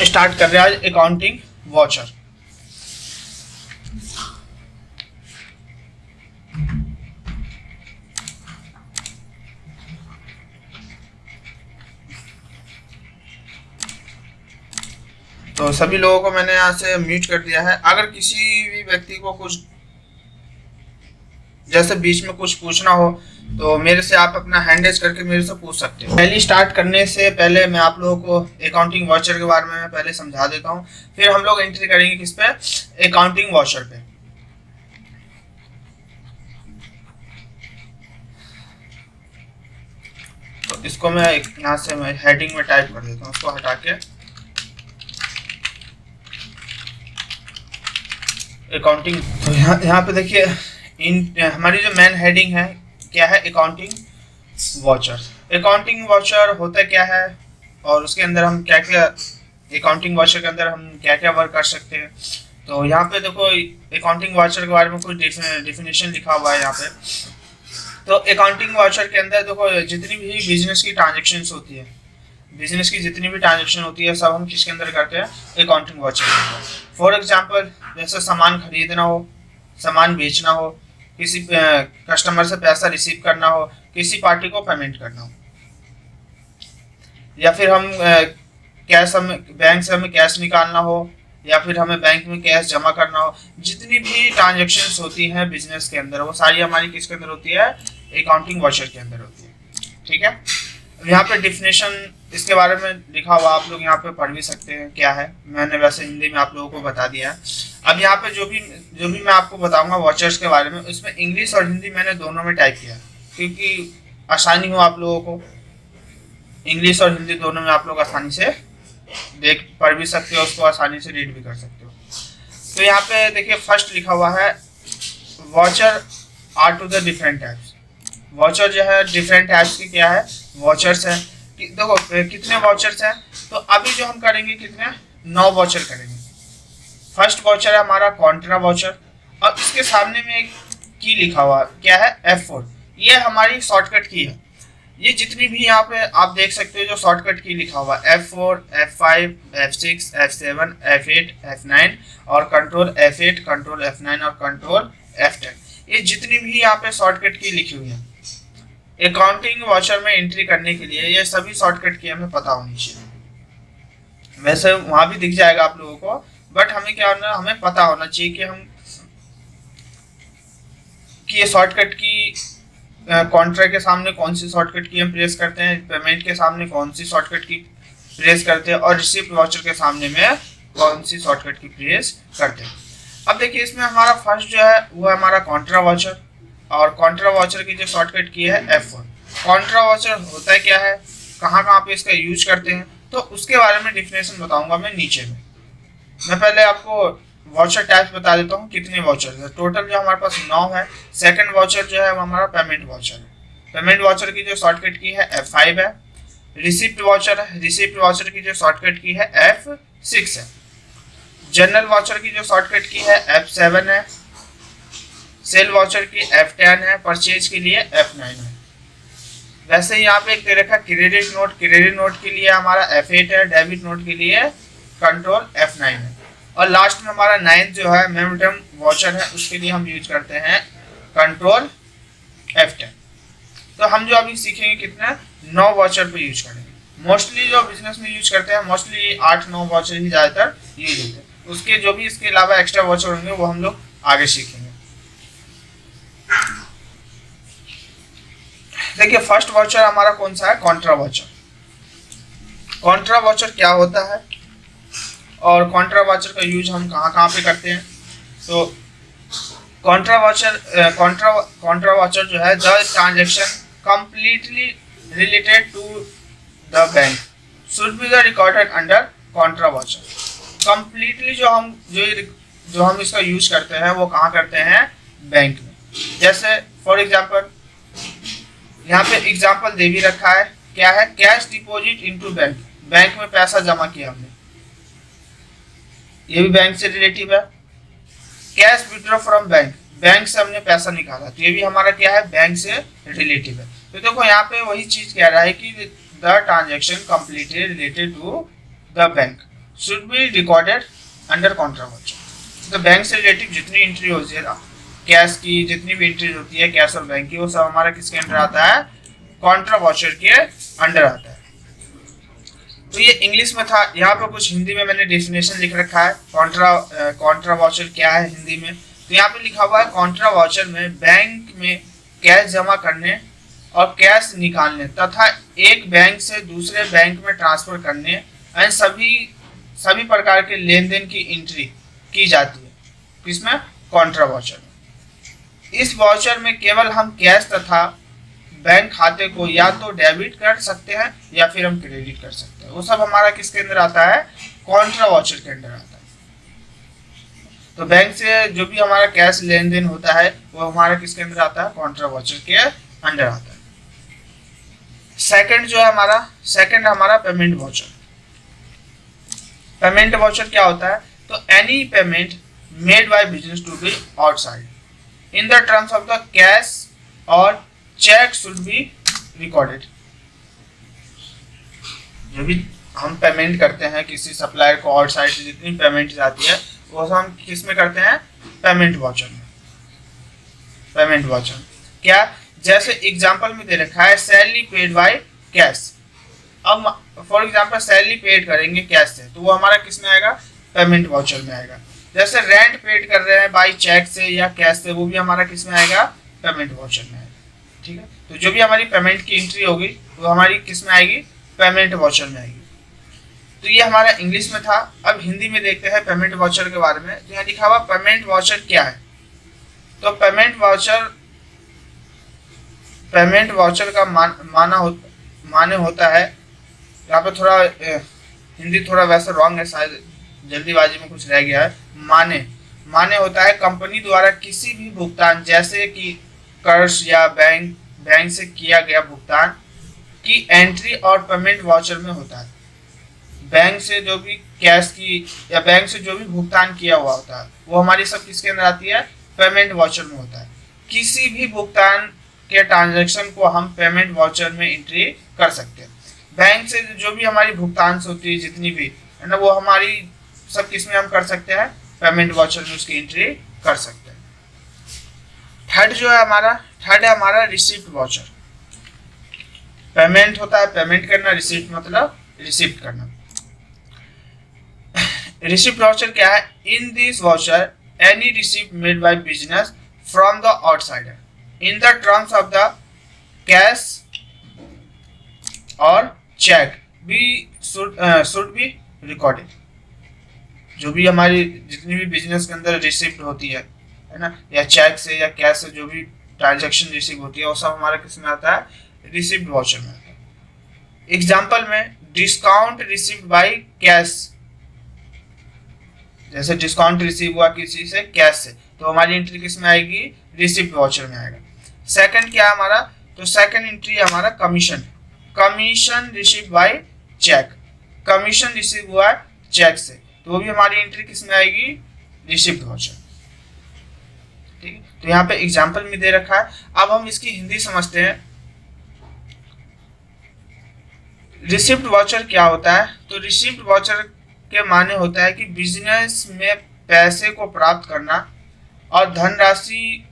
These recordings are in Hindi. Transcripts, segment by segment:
स्टार्ट कर रहे हैं आज अकाउंटिंग वाउचर। तो सभी लोगों को मैंने यहाँ से म्यूट कर दिया है। अगर किसी भी व्यक्ति को कुछ जैसे बीच में कुछ पूछना हो तो मेरे से आप अपना हैंड रेज करके मेरे से पूछ सकते हो। पहली स्टार्ट करने से पहले मैं आप लोगों को अकाउंटिंग वाउचर के बारे में पहले समझा देता हूँ, फिर हम लोग एंट्री करेंगे किस पे, अकाउंटिंग वाउचर पे। तो इसको मैं यहाँ से मैं हेडिंग में टाइप कर देता हूँ, उसको हटा के अकाउंटिंग। तो यहाँ पे देखिए हमारी जो मेन हेडिंग है क्या है, अकाउंटिंग वाउचर। अकाउंटिंग वाउचर होता क्या है और उसके अंदर हम क्या क्या, अकाउंटिंग वाउचर के अंदर हम क्या क्या वर्क कर सकते हैं। तो यहाँ पे देखो अकाउंटिंग वाउचर के बारे में कुछ डिफिनेशन लिखा हुआ है यहाँ पे। तो अकाउंटिंग वाउचर के अंदर देखो जितनी भी बिजनेस की ट्रांजेक्शन्स होती है, बिजनेस की जितनी भी ट्रांजेक्शन होती है सब हम किसके अंदर करते हैं, अकाउंटिंग वाउचर के अंदर। फॉर एग्जांपल जैसे सामान खरीदना हो, सामान बेचना हो, किसी कस्टमर से पैसा रिसीव करना हो, किसी पार्टी को पेमेंट करना हो, या फिर हम कैश, हमें बैंक से हमें कैश निकालना हो, या फिर हमें बैंक में कैश जमा करना हो, जितनी भी ट्रांजेक्शन्स होती हैं बिजनेस के अंदर वो सारी हमारी किसके अंदर होती है, अकाउंटिंग वाउचर के अंदर होती है। ठीक है, यहाँ पे डिफिनेशन इसके बारे में लिखा हुआ, आप लोग यहाँ पे पढ़ भी सकते हैं क्या है, मैंने वैसे हिंदी में आप लोगों को बता दिया है। अब यहाँ पे जो भी मैं आपको बताऊंगा वाउचर्स के बारे में, उसमें इंग्लिश और हिंदी मैंने दोनों में टाइप किया क्योंकि आसानी हो आप लोगों को। इंग्लिश और हिंदी दोनों में आप लोग आसानी से पढ़ भी सकते हो, उसको आसानी से रीड भी कर सकते हो। तो यहाँ पे देखिए फर्स्ट लिखा हुआ है voucher are to the different types. Voucher जो है डिफरेंट टाइप्स की क्या है, वाउचर्स है। देखो कितने वाउचर्स हैं, तो अभी जो हम करेंगे कितने, 9 वाउचर करेंगे। फर्स्ट वाउचर है हमारा कॉन्ट्रा वाउचर, और इसके सामने में एक की लिखा हुआ क्या है, F4। ये हमारी शॉर्टकट की है। ये जितनी भी यहाँ पे आप देख सकते हो जो शॉर्टकट की लिखा हुआ F4, F5, F6, F7, F8, F9 और कंट्रोल F8, कंट्रोल F9 और कंट्रोल F10, ये जितनी भी यहाँ पे शॉर्टकट की लिखी हुई है अकाउंटिंग वाउचर में एंट्री करने के लिए, ये सभी शॉर्टकट की हमें पता होनी चाहिए। वैसे वहां भी दिख जाएगा आप लोगों को, बट हमें क्या होना, हमें पता होना चाहिए कि हम कि ये शॉर्टकट की कॉन्ट्रैक्ट के सामने कौन सी शॉर्टकट की हम प्रेस करते हैं, पेमेंट के सामने कौन सी शॉर्टकट की प्रेस करते हैं, और रिसिप्ट वाउचर के सामने में कौन सी शॉर्टकट की प्रेस करते हैं। अब देखिए इसमें हमारा फर्स्ट जो है वो है हमारा कॉन्ट्रा वाउचर, और कॉन्ट्रा वाउचर की जो शॉर्टकट की है F1। कॉन्ट्रा वाउचर होता है क्या है, कहाँ कहाँ पे इसका यूज करते हैं, तो उसके बारे में डिफिनेशन बताऊंगा मैं नीचे में। मैं पहले आपको वाउचर टाइप्स बता देता हूँ कितने वाउचर है। टोटल जो हमारे पास 9 है। सेकंड वाउचर जो है वो हमारा पेमेंट वाउचर है। पेमेंट वाउचर की जो शॉर्टकट की है F5 है। रिसिप्ट वाउचर है, रिसिप्ट वाउचर की जो शॉर्टकट की है F6 है। जनरल वाउचर की जो शॉर्टकट की है F7 है। सेल वाउचर की F10 है। परचेज के लिए F9 है। वैसे यहाँ पे एक दे रखा क्रेडिट नोट, क्रेडिट नोट के लिए हमारा F8 है। डेबिट नोट के लिए कंट्रोल F9 है। और लास्ट में हमारा 9 जो है मेमोरेंडम वाउचर है, उसके लिए हम यूज करते हैं कंट्रोल F10। तो हम जो अभी सीखेंगे कितना, 9 वाउचर पे यूज करेंगे। मोस्टली जो बिजनेस में यूज करते हैं मोस्टली 8-9 वाउचर ही ज्यादातर यूज होते हैं। उसके जो भी इसके अलावा एक्स्ट्रा वाउचर होंगे वो हम लोग आगे सीखेंगे। देखिए फर्स्ट वाउचर हमारा कौन सा है, कॉन्ट्रा वाउचर। कॉन्ट्रा वाउचर क्या होता है और कॉन्ट्रा वाउचर का यूज हम कहाँ कहाँ पे करते हैं। तो कॉन्ट्रा वाउचर जो है, the transaction completely related to the bank should be the recorded under contra voucher. Completely जो हम इसका यूज करते हैं वो कहाँ करते हैं, बैंक में। जैसे फॉर एग्जांपल यहाँ पे एग्जांपल दे भी रखा है, क्या है, cash deposit into bank, bank में पैसा जमा किया हमने, ये भी बैंक से रिलेटिव है। Cash withdraw from bank, bank से हमने पैसा निकाला, तो ये भी हमारा क्या है, बैंक से रिलेटिव है। तो देखो यहाँ पे वही चीज कह रहा है कि the transaction completely related to the bank. Should be recorded under contra voucher. तो बैंक से रिलेटेड जितनी एंट्री होती है कैश की, जितनी भी एंट्री होती है कैश और बैंक की, वो सब हमारा किसके अंडर आता है? कॉन्ट्रा वाउचर के अंडर आता है। तो ये इंग्लिश में था, यहाँ पर कुछ हिंदी में मैंने डेफिनेशन लिख रखा है। कॉन्ट्रा वाउचर क्या है हिंदी में, तो यहाँ पे लिखा हुआ है कॉन्ट्रा वाउचर में बैंक में कैश जमा करने और कैश निकालने तथा एक बैंक से दूसरे बैंक में ट्रांसफर करने एंड सभी प्रकार के लेन देन की एंट्री की जाती है। किसमें? कॉन्ट्रा वाउचर में। इस वाउचर में केवल हम कैश तथा बैंक खाते को या तो डेबिट कर सकते हैं या फिर हम क्रेडिट कर सकते हैं। वो सब हमारा किसके अंदर आता है? कॉन्ट्रा वाउचर के अंदर आता है। तो बैंक से जो भी हमारा कैश लेन देन होता है वो हमारा किसके अंदर आता है? कॉन्ट्रा वाउचर के अंदर आता है। सेकंड जो है हमारा पेमेंट वाउचर। पेमेंट वाउचर क्या होता है? तो any payment made by business to be outside in the terms of the cash और चेक शुड बी रिकॉर्डेड। जो भी हम पेमेंट करते हैं किसी सप्लायर को आउटसाइड से, जितनी पेमेंट जाती है वो सब हम किस में करते हैं? पेमेंट वाउचर में। पेमेंट वाउचर क्या? जैसे एग्जांपल में दे रखा है सैलरी पेड बाय कैश। अब फॉर एग्जांपल सैलरी पेड करेंगे कैश से, तो वो हमारा किस में आएगा? पेमेंट वाउचर में आएगा। जैसे रेंट पेड कर रहे हैं बाय चेक से या कैश से, वो भी हमारा किस में आएगा? पेमेंट वाउचर में आएगा। ठीक है, तो जो भी हमारी पेमेंट की एंट्री होगी वो हमारी किस में आएगी? पेमेंट वाउचर में आएगी। तो ये हमारा इंग्लिश में था। अब हिंदी में देखते हैं पेमेंट वाउचर के बारे में। तो यहाँ लिखा हुआ पेमेंट वाउचर क्या है? तो पेमेंट वाउचर का माने होता है, यहाँ पे थोड़ा हिंदी थोड़ा वैसे रॉन्ग है, शायद जल्दीबाजी में कुछ रह गया है। माने होता है कंपनी द्वारा किसी भी भुगतान, जैसे कि कर्ज या बैंक से किया गया भुगतान की एंट्री और पेमेंट वाउचर में होता है। बैंक से जो भी कैश की या बैंक से जो भी भुगतान किया हुआ होता है वो हमारी सब किसके अंदर आती है? पेमेंट वाउचर में होता है। किसी भी भुगतान के ट्रांजैक्शन को हम पेमेंट वाउचर में एंट्री कर सकते हैं। बैंक से जो भी हमारी भुगतान से होती है जितनी भी है ना, वो हमारी सब किस में हम कर सकते हैं? पेमेंट वाउचर में उसकी एंट्री कर सकते हैं। थर्ड है हमारा रिसिप्ट वाउचर। पेमेंट होता है पेमेंट करना, रिसिप्ट मतलब रिसिप्ट करना। रिसिप्ट वाउचर क्या है? In this voucher any receipt made by business from the outsider in the terms of the cash और cheque be should be recorded. जो भी हमारी जितनी भी बिजनेस के अंदर रिसिप्ट होती है ना, या चेक से या कैश से जो भी ट्रांजैक्शन रिसीव होती है वो सब हमारा किस में आता है? रिसिप्ट वाउचर में आता है। एग्जांपल में डिस्काउंट रिसीव्ड बाय कैश, जैसे डिस्काउंट रिसीव हुआ किसी से कैश से, तो हमारी एंट्री किस में आएगी? रिसिप्ट वाउचर में आएगा। सेकंड क्या है हमारा? तो सेकंड एंट्री है हमारा commission receive by cheque. Commission receive हुआ चेक से, तो वो भी हमारी एंट्री किस में आएगी? Receipt voucher. ठीक है, तो यहाँ पे एग्जाम्पल में दे रखा है। अब हम इसकी हिंदी समझते हैं। रिसिप्ट वाउचर क्या होता है? तो रिसिप्ट वाउचर के माने होता है कि बिजनेस में पैसे को प्राप्त करना और धनराशि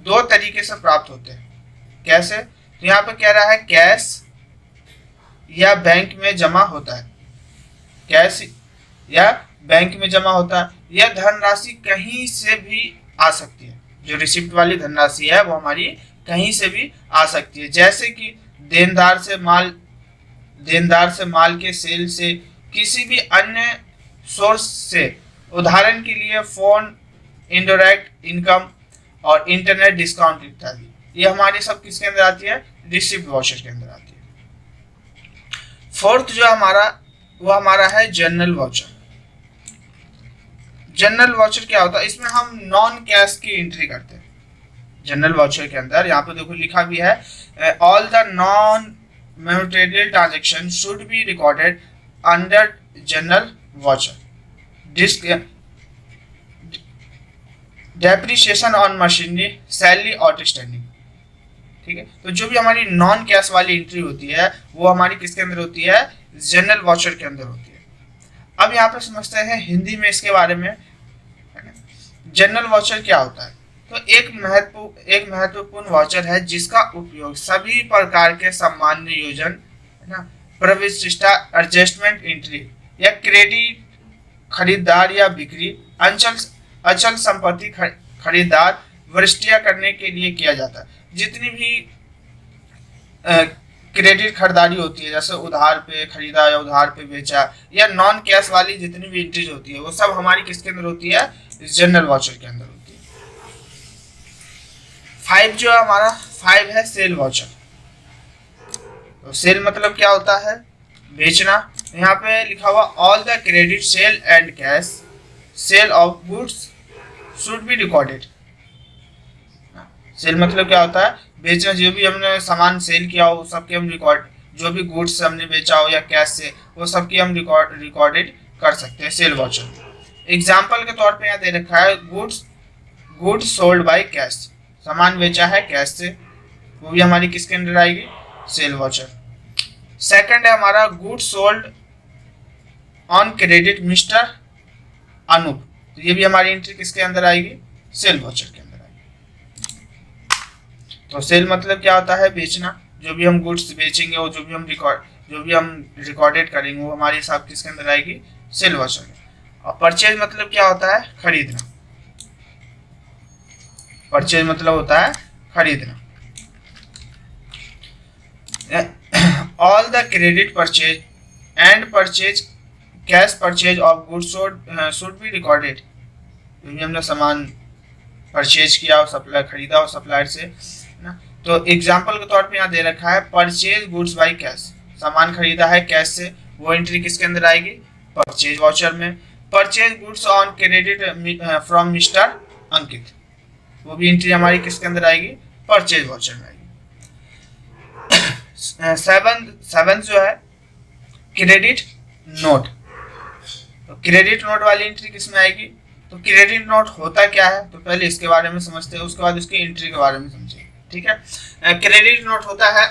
दो तरीके से प्राप्त होते हैं। कैसे? तो यहाँ पे कह रहा है कैश या बैंक में जमा होता है, कैश या बैंक में जमा होता है, यह धनराशि कहीं से भी आ सकती है। जो रिसिप्ट वाली धनराशि है वो हमारी कहीं से भी आ सकती है, जैसे कि देनदार से माल के सेल से, किसी भी अन्य सोर्स से। उदाहरण के लिए फोन, इनडायरेक्ट इनकम और इंटरनेट डिस्काउंट इत्यादि। ये हमारी सब किसके अंदर आती है? रिसिप्ट वाउचर के अंदर आती है। फोर्थ जो वो हमारा है जनरल वाउचर। जनरल वाउचर क्या होता है? इसमें हम नॉन कैश की एंट्री करते हैं। जनरल वाउचर के अंदर यहाँ पे देखो लिखा भी है all the non monetary transaction should be recorded under general voucher. Depreciation on machinery, salary outstanding. ठीक है, तो जो भी हमारी नॉन कैश वाली एंट्री होती है वो हमारी किसके अंदर होती है? जनरल वाउचर के अंदर होती है। अब यहाँ पे समझते हैं हिंदी में इसके बारे में। जनरल वाउचर क्या होता है? तो एक महत्वपूर्ण वाउचर है जिसका उपयोग सभी प्रकार के सामान्य योजन, है ना, प्रविष्टि, एडजस्टमेंट एंट्री या क्रेडिट, खरीदार या बिक्री, अचल संपत्ति खरीदार, वरिष्ठिया करने के लिए किया जाता है। जितनी भी क्रेडिट खरीदारी होती है, जैसे उधार पे खरीदा या उधार पे बेचा, या नॉन कैश वाली जितनी भी एंट्रीज होती है, वो सब हमारी किसके अंदर होती है? जनरल वाउचर के अंदर होती है। 5 जो है हमारा 5 है सेल वाउचर। तो सेल मतलब क्या होता है? बेचना। यहाँ पे लिखा हुआ all the credit sale and cash sale of goods should be recorded. Sale मतलब क्या होता है? बेचना। जो भी हमने सामान सेल किया हो सबके हम रिकॉर्ड, जो भी गुड्स हमने बेचा हो या कैश से, वो सबकी हम रिकॉर्डेड कर सकते हैं सेल वाउचर। एग्जाम्पल के तौर पे यहाँ दे रखा है गुड्स सोल्ड बाय कैश, सामान बेचा है कैश से, वो भी हमारी किसके अंदर आएगी? Cell voucher. सेकंड है हमारा goods sold on credit mister Anoop, तो ये भी हमारी एंट्री किसके अंदर आएगी? सेल वाउचर के अंदर आएगी। तो सेल मतलब क्या होता है? बेचना। जो भी हम गुड्स बेचेंगे वो जो भी हम रिकॉर्डेड करेंगे वो हमारे हिसाब किसके अंदर आएगी? सेल वाउचर में। और परचेज मतलब क्या होता है? खरीदना। परचेज मतलब होता है खरीदना। All the credit purchase and purchase cash purchase of goods should be recorded. जो भी हमने सामान परचेज किया और सप्लाई खरीदा और सप्लायर से, ना, तो एग्जाम्पल के तौर पे यहाँ दे रखा है परचेज गुड्स बाय कैश, सामान खरीदा है कैश से, वो एंट्री किसके अंदर आएगी? परचेज वाउचर में। Purchase goods on credit from mister Ankit, वो भी एंट्री हमारी किसके अंदर आएगी? परचेज वाउचर में आएगी। 7 जो है क्रेडिट नोट, तो क्रेडिट नोट वाली एंट्री किस में आएगी? तो क्रेडिट नोट होता क्या है? तो पहले इसके बारे में समझते हैं, उसके बाद उसकी एंट्री के बारे में समझेंगे। ठीक है, क्रेडिट नोट होता है,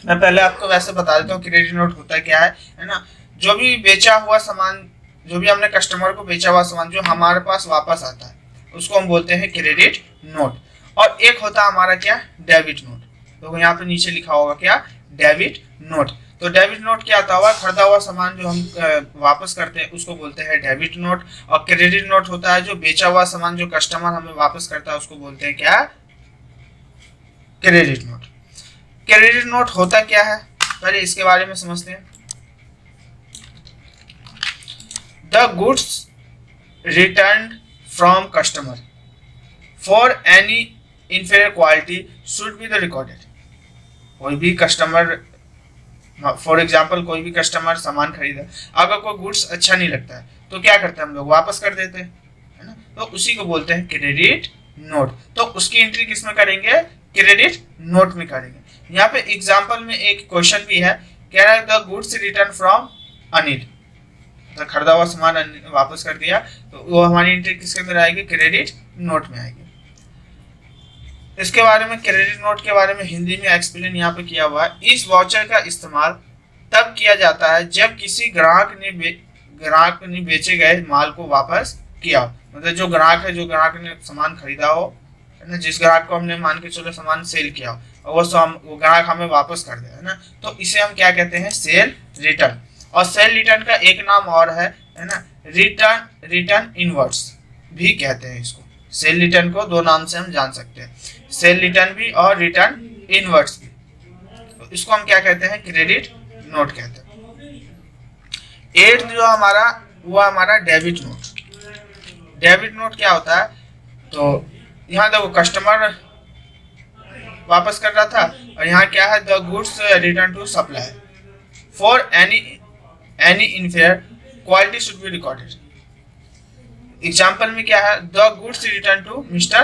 मैं पहले आपको वैसे बता देता हूँ क्रेडिट नोट होता क्या है ना। जो भी बेचा हुआ सामान, जो भी हमने कस्टमर को बेचा हुआ सामान जो हमारे पास वापस आता है, उसको हम बोलते हैं क्रेडिट नोट। और एक होता है हमारा क्या? Debit note. तो यहाँ पे नीचे लिखा होगा क्या? Debit note. तो डेबिट नोट क्या होता है? खरीदा हुआ सामान जो हम वापस करते हैं उसको बोलते हैं डेबिट नोट। और क्रेडिट नोट होता है जो बेचा हुआ सामान जो कस्टमर हमें वापस करता है उसको बोलते हैं क्या? Credit note. क्रेडिट नोट होता क्या है पहले इसके बारे में समझते हैं। The goods return from customer for any inferior quality should be the recorded। कोई भी कस्टमर, फॉर एग्जाम्पल कोई भी कस्टमर सामान खरीदा, अगर कोई गुड्स अच्छा नहीं लगता है तो क्या करते हैं हम लोग? वापस कर देते हैं, है ना। तो उसी को बोलते हैं क्रेडिट नोट। तो उसकी एंट्री किस में करेंगे? क्रेडिट नोट में करेंगे। यहाँ पे एग्जाम्पल में एक क्वेश्चन भी है, कह रहा है the goods return from Anil, तो खरीदा हुआ सामान वापस कर दिया, तो वो हमारी एंट्री किसके अंदर आएगी? क्रेडिट नोट में आएगी। इसके बारे में क्रेडिट नोट के बारे में हिंदी में एक्सप्लेन यहाँ पे किया हुआ है। इस वाउचर का इस्तेमाल तब किया जाता है जब किसी ग्राहक ने बेचे गए माल को वापस किया हो। मतलब जो ग्राहक ने सामान खरीदा हो, है ना, जिस ग्राहक को हमने मान के चलो सामान सेल किया हो और वो ग्राहक हमें वापस कर दे, है ना, तो इसे हम क्या कहते हैं? Cell return. और सेल रिटर्न का एक नाम और है ना, रिटर्न इनवर्स भी कहते हैं इसको। सेल रिटर्न को दो नाम से हम जान सकते हैं, सेल रिटर्न भी और रिटर्न इनवर्स भी। तो इसको हम क्या कहते हैं? क्रेडिट नोट कहते हैं। 8 जो हमारा वो हमारा डेबिट नोट। डेबिट नोट क्या होता है? तो यहाँ देखो कस्टमर वापस कर रहा था और यहाँ क्या है? The goods return to supplier for any inferior quality should be recorded. Example में क्या है? The goods return to mister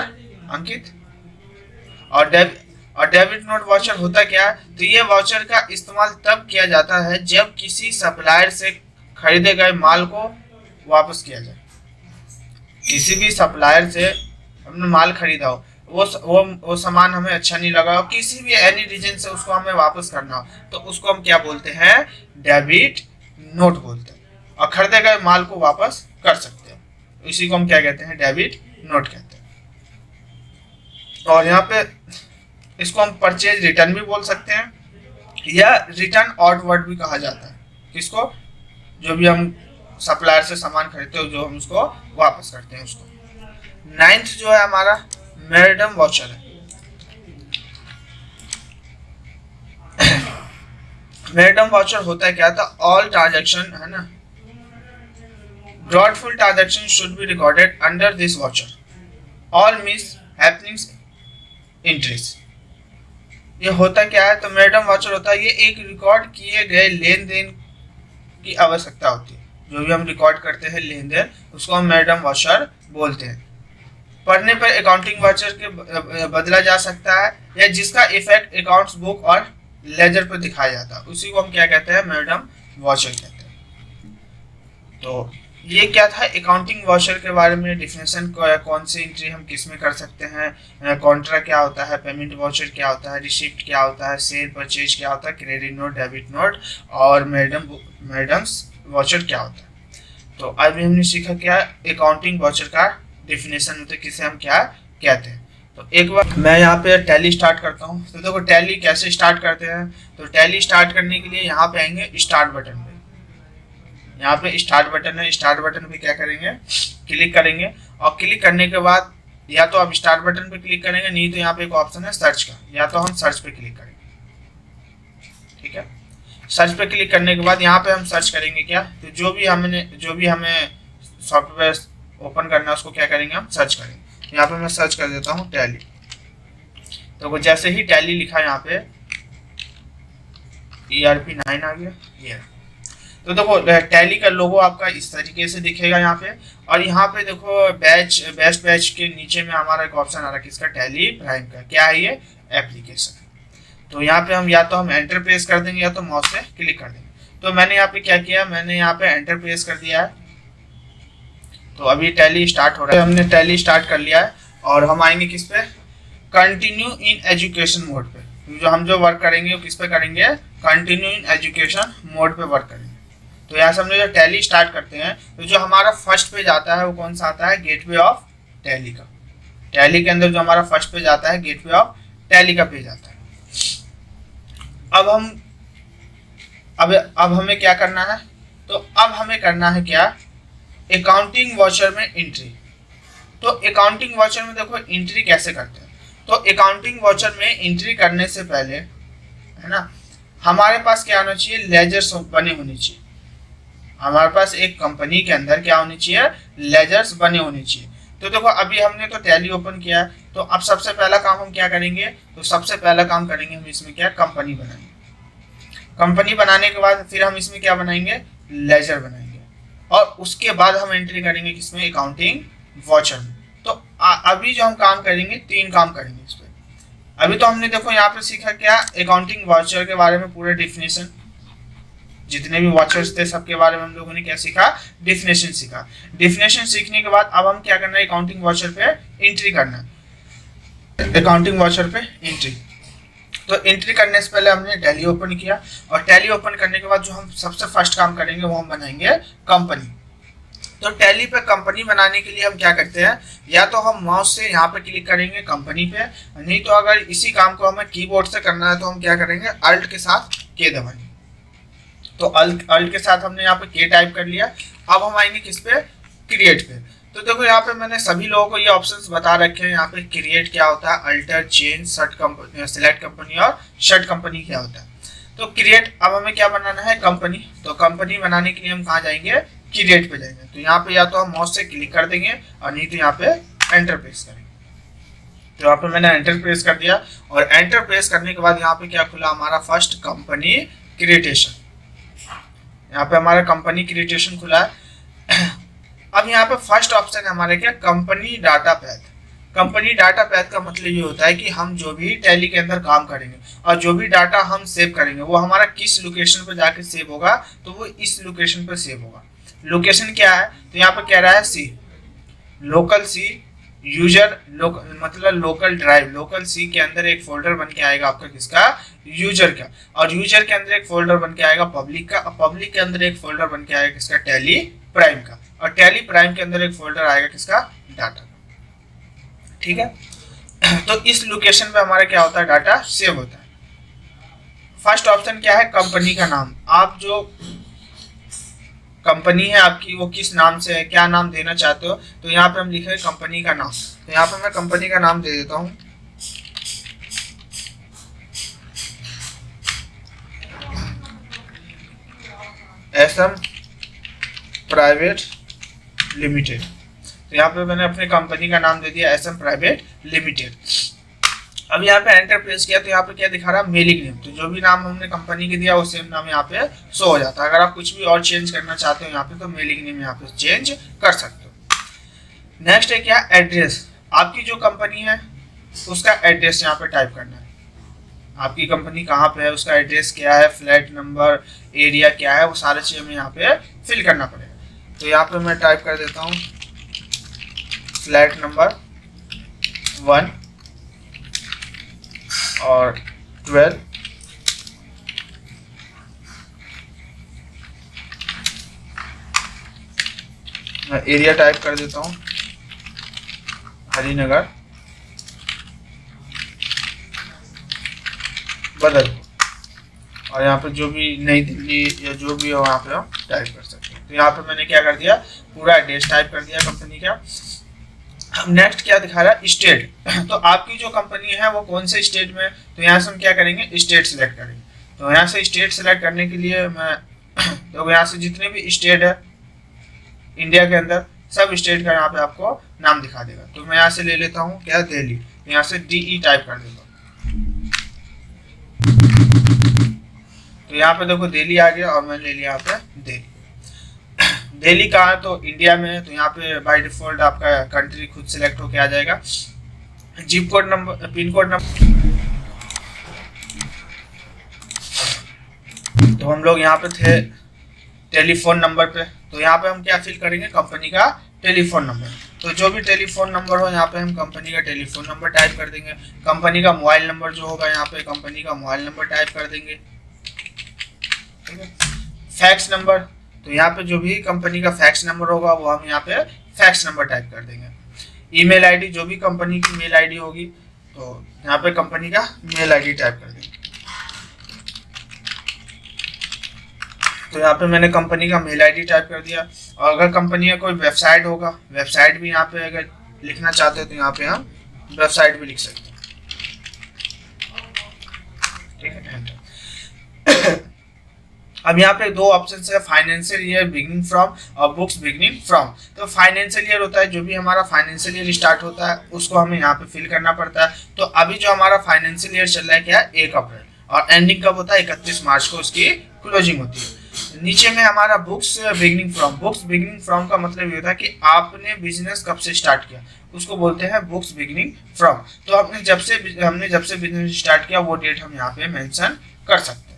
Ankit. और डेबिट नोट वाउचर होता क्या है? तो ये वाउचर का इस्तेमाल तब किया जाता है जब किसी सप्लायर से खरीदे गए माल को वापस किया जाए। किसी भी सप्लायर से हमने माल खरीदा हो, वो सामान हमें अच्छा नहीं लगा हो, किसी भी एनी रीजन से उसको हमें वापस करना हो, तो उसको हम क्या बोलते हैं? डेबिट नोट बोलते हैं। और खरीदे गए माल को वापस कर सकते हैं। इसी को हम क्या कहते हैं, डेबिट नोट कहते हैं। और यहाँ पे इसको हम परचेज रिटर्न भी बोल सकते हैं या रिटर्न आउटवर्ड भी कहा जाता है। किसको, जो भी हम सप्लायर से सामान खरीदते हो, जो हम उसको वापस करते हैं उसको। 9th जो है हमारा मेरिडम वाउचर है। मेरिडम वाउचर होता है क्या था, ऑल ट्रांजैक्शन है ना, ब्रॉडफुल transaction should be recorded under this voucher, all miss happenings entries. ये होता क्या है, तो मेरिडम वाउचर होता है, ये एक रिकॉर्ड किए गए लेन देन की आवश्यकता होती है। जो भी हम रिकॉर्ड करते हैं लेन देन, उसको हम मेरिडम वाउचर बोलते हैं। पढ़ने पर अकाउंटिंग वाउचर के बदला जा सकता है या जिसका इफेक्ट अकाउंट्स बुक और लेजर पर दिखाया जाता है, उसी को हम क्या कहते हैं, मेरिडम वाउचर कहते हैं। तो ये क्या था अकाउंटिंग वाउचर के बारे में डिफिनेशन, कौन सी एंट्री हम किस में कर सकते हैं, कॉन्ट्रा क्या होता है, पेमेंट वाउचर क्या होता है, रिसिप्ट क्या होता है, सेल परचेज क्या होता है, क्रेडिट नोट, डेबिट नोट, और मेरिडम्स वाउचर क्या होता है। तो अभी हमने सीखा क्या अकाउंटिंग वाउचर का डिफिनेशन होता है, किसे हम क्या कहते हैं। तो एक बार मैं यहाँ पे टैली स्टार्ट करता हूँ। तो देखो टैली कैसे स्टार्ट करते हैं, तो टैली स्टार्ट करने के लिए यहाँ पे आएंगे स्टार्ट बटन पे। यहाँ पे स्टार्ट बटन है, स्टार्ट बटन पे क्या करेंगे, क्लिक करेंगे। और क्लिक करने के बाद या तो आप स्टार्ट बटन पे क्लिक करेंगे, नहीं तो यहाँ पे एक ऑप्शन है सर्च का, या तो हम सर्च पे क्लिक करेंगे। ठीक है, सर्च पे क्लिक करने के बाद यहाँ पे हम सर्च करेंगे क्या, तो जो भी हमें सॉफ्टवेयर ओपन करना है उसको क्या करेंगे, हम सर्च करेंगे। यहाँ पे मैं सर्च कर देता हूँ टैली। तो जैसे ही टैली लिखा यहाँ पे ERP 9 आ गया ये। तो देखो टैली का लोगो आपका इस तरीके से दिखेगा यहाँ पे। और यहाँ पे देखो बेस्ट बैच के नीचे में हमारा एक ऑप्शन आ रहा है किसका, टैली प्राइम का। क्या है ये, एप्लीकेशन। तो यहाँ पे हम या तो हम एंटर प्रेस कर देंगे या तो माउस से क्लिक कर देंगे। तो मैंने यहाँ पे क्या किया, मैंने यहाँ पे एंटर प्रेस कर दिया है। तो अभी टैली स्टार्ट हो रहा है, हमने टैली स्टार्ट कर लिया है। और हम आएंगे किस पे, कंटिन्यू इन एजुकेशन मोड पे। जो हम वर्क करेंगे वो किस पे करेंगे, कंटिन्यू इन एजुकेशन मोड पे वर्क करेंगे। तो यहाँ से हम जो टैली स्टार्ट करते हैं, तो जो हमारा फर्स्ट पेज आता है वो कौन सा आता है, गेटवे ऑफ टैली का। टैली के अंदर जो हमारा फर्स्ट पेज आता है गेटवे ऑफ टैली का पेज आता है। अब हमें क्या करना है, तो अब हमें करना है क्या, अकाउंटिंग वाउचर में एंट्री। तो अकाउंटिंग वाउचर में देखो एंट्री कैसे करते हैं। तो अकाउंटिंग वाउचर में एंट्री करने से पहले है ना, हमारे पास क्या होना चाहिए, लेजर्स बने होने चाहिए। हमारे पास एक कंपनी के अंदर क्या होनी चाहिए, लेजर्स बने होने चाहिए। तो देखो अभी हमने तो टैली ओपन किया है, तो अब सबसे पहला काम हम क्या करेंगे, तो सबसे पहला काम करेंगे हम इसमें क्या, कंपनी बनाएंगे। कंपनी बनाने के बाद फिर हम इसमें क्या बनाएंगे, लेजर बनाएंगे। और उसके बाद हम एंट्री करेंगे किसमें, अकाउंटिंग वाउचर में। तो अभी जो हम काम करेंगे, 3 काम करेंगे इस पर। अभी तो हमने देखो यहाँ पे सीखा क्या, अकाउंटिंग वाउचर के बारे में पूरे डिफिनेशन, जितने भी वाउचर्स थे सबके बारे में हम लोगों ने क्या सीखा, डिफिनेशन सीखा। डिफिनेशन सीखने के बाद अब हम क्या करना है, अकाउंटिंग वाउचर पे एंट्री करना है। अकाउंटिंग वाउचर पे एंट्री, तो एंट्री करने से पहले हमने टैली ओपन किया। और टैली ओपन करने के बाद जो हम सबसे फर्स्ट काम करेंगे वो हम बनाएंगे कंपनी। तो टैली पे कंपनी बनाने के लिए हम क्या करते हैं, या तो हम माउस से यहाँ पे क्लिक करेंगे कंपनी पे, नहीं तो अगर इसी काम को हमें कीबोर्ड से करना है तो हम क्या करेंगे, अल्ट के साथ के दबाएंगे। तो अल्ट के साथ हमने यहाँ पे के टाइप कर लिया। अब हम आएंगे किस पे, क्रिएट पे। तो देखो यहाँ पे मैंने सभी लोगों को ये ऑप्शंस बता रखे हैं। यहाँ पे क्रिएट क्या होता है, अल्टर, चेंज, सिलेक्ट कंपनी और शट कंपनी क्या होता है। तो क्रिएट, अब हमें क्या बनाना है, कंपनी। तो कंपनी बनाने के लिए हम कहाँ जाएंगे, क्रिएट पे जाएंगे। तो यहाँ पे या तो हम माउस से क्लिक कर देंगे और नहीं तो यहाँ पे एंटर प्रेस करेंगे। तो यहाँ पे मैंने एंटर प्रेस कर दिया। और एंटर प्रेस करने के बाद यहाँ पे क्या खुला, हमारा फर्स्ट कंपनी क्रिएटेशन। यहाँ पे हमारा कंपनी क्रिएटेशन खुला है। अब यहाँ पे फर्स्ट ऑप्शन है हमारे क्या, company data path. Company data path का मतलब ये होता है कि हम जो भी टैली के अंदर काम करेंगे और जो भी डाटा हम सेव करेंगे वो हमारा किस लोकेशन पर जाके सेव होगा, तो वो इस लोकेशन पर सेव होगा। लोकेशन क्या है, तो यहाँ पे कह रहा है सी, लोकल सी यूजर मतलब लोकल ड्राइव, लोकल सी के अंदर एक फोल्डर बन के आएगा आपका किसका, यूजर का, और यूजर के अंदर एक फोल्डर बन के आएगा पब्लिक का, और पब्लिक के अंदर एक फोल्डर बन के आएगा किसका, टैली प्राइम का, और टैली प्राइम के अंदर एक फोल्डर आएगा किसका, डाटा का। ठीक है, तो इस लोकेशन पे हमारा क्या होता है, डाटा सेव होता है। फर्स्ट ऑप्शन क्या है, कंपनी का नाम। आप जो कंपनी है आपकी वो किस नाम से है, क्या नाम देना चाहते हो, तो यहाँ पे हम लिखे कंपनी का नाम। तो यहाँ पे मैं कंपनी का नाम दे देता हूँ एसएम प्राइवेट लिमिटेड। तो यहाँ पे मैंने अपने कंपनी का नाम दे दिया एसएम प्राइवेट लिमिटेड। अब यहाँ पे एंटर प्रेस किया तो यहाँ पे क्या दिखा रहा है, मेलिंग नेम। तो जो भी नाम हमने कंपनी के दिया वो सेम नाम यहाँ पे शो हो जाता है। अगर आप कुछ भी और चेंज करना चाहते हो यहाँ पे तो मेलिंग नेम यहाँ पे चेंज कर सकते हो। नेक्स्ट है क्या, एड्रेस। आपकी जो कंपनी है उसका एड्रेस यहाँ पे टाइप करना है। आपकी कंपनी कहाँ पे है, उसका एड्रेस क्या है, फ्लैट नंबर, एरिया क्या है, वो सारे चीज़ हमें यहाँ पे फिल करना पड़ेगा। तो यहाँ पे मैं टाइप कर देता हूँ फ्लैट नंबर 1 और 12, मैं एरिया टाइप कर देता हूँ हरिनगर बदल, और यहाँ पे जो भी नई दिल्ली या जो भी हो वहाँ पे हम टाइप कर सकते हैं। तो यहाँ पे मैंने क्या कर दिया, पूरा एड्रेस टाइप कर दिया कंपनी का। नेक्स्ट क्या दिखा रहा है, स्टेट। तो आपकी जो कंपनी है वो कौन से स्टेट में है, तो यहाँ से हम क्या करेंगे, स्टेट सिलेक्ट करेंगे। तो यहाँ से स्टेट सिलेक्ट करने के लिए मैं तो यहाँ से जितने भी स्टेट है इंडिया के अंदर सब स्टेट का यहाँ पे आपको नाम दिखा देगा। तो मैं यहाँ से ले लेता हूँ क्या, दिल्ली। तो यहाँ से DE टाइप कर देता हूँ। तो यहाँ पे देखो दिल्ली आ गया और मैं ले लिया यहाँ पे दिल्ली। दिल्ली कहाँ है, तो इंडिया में है। तो यहाँ पे बाय डिफॉल्ट आपका कंट्री खुद सिलेक्ट होके आ जाएगा। Zip code number, pin code number, तो हम लोग यहाँ पे थे टेलीफोन नंबर पे। तो यहाँ पे हम क्या फिल करेंगे, कंपनी का टेलीफोन नंबर। तो जो भी टेलीफोन नंबर हो यहाँ पे हम कंपनी का टेलीफोन नंबर टाइप कर देंगे। कंपनी का मोबाइल नंबर जो होगा यहाँ पे कंपनी का मोबाइल नंबर टाइप कर देंगे। ठीक है, फैक्स नंबर, तो यहाँ पे जो भी कंपनी का फैक्स नंबर होगा वो हम यहाँ पे फैक्स नंबर टाइप कर देंगे। ईमेल आईडी, जो भी कंपनी की मेल आईडी होगी तो यहाँ पे कंपनी का मेल आईडी टाइप कर देंगे। तो यहाँ पे मैंने कंपनी का मेल आईडी टाइप कर दिया। और अगर कंपनी का कोई वेबसाइट होगा, वेबसाइट भी यहाँ पे अगर लिखना चाहते हो तो यहाँ पे हम वेबसाइट भी लिख सकते हैं। ठीक है, अब यहाँ पे दो ऑप्शन है, फाइनेंशियल ईयर बिगिनिंग फ्रॉम और बुक्स बिगिनिंग फ्रॉम। तो फाइनेंशियल ईयर होता है जो भी हमारा फाइनेंशियल ईयर स्टार्ट होता है उसको हमें यहाँ पे फिल करना पड़ता है। तो अभी जो हमारा फाइनेंशियल ईयर चल रहा है क्या है, 1 अप्रैल, और एंडिंग कब होता है, 31 मार्च को उसकी क्लोजिंग होती है। नीचे में हमारा books beginning from. Books beginning from का मतलब ये होता है कि आपने बिजनेस कब से स्टार्ट किया, उसको बोलते हैं बुक्स बिगिनिंग फ्रॉम। तो हमने जब से बिजनेस स्टार्ट किया वो डेट हम यहाँ पे मेंशन कर सकते हैं।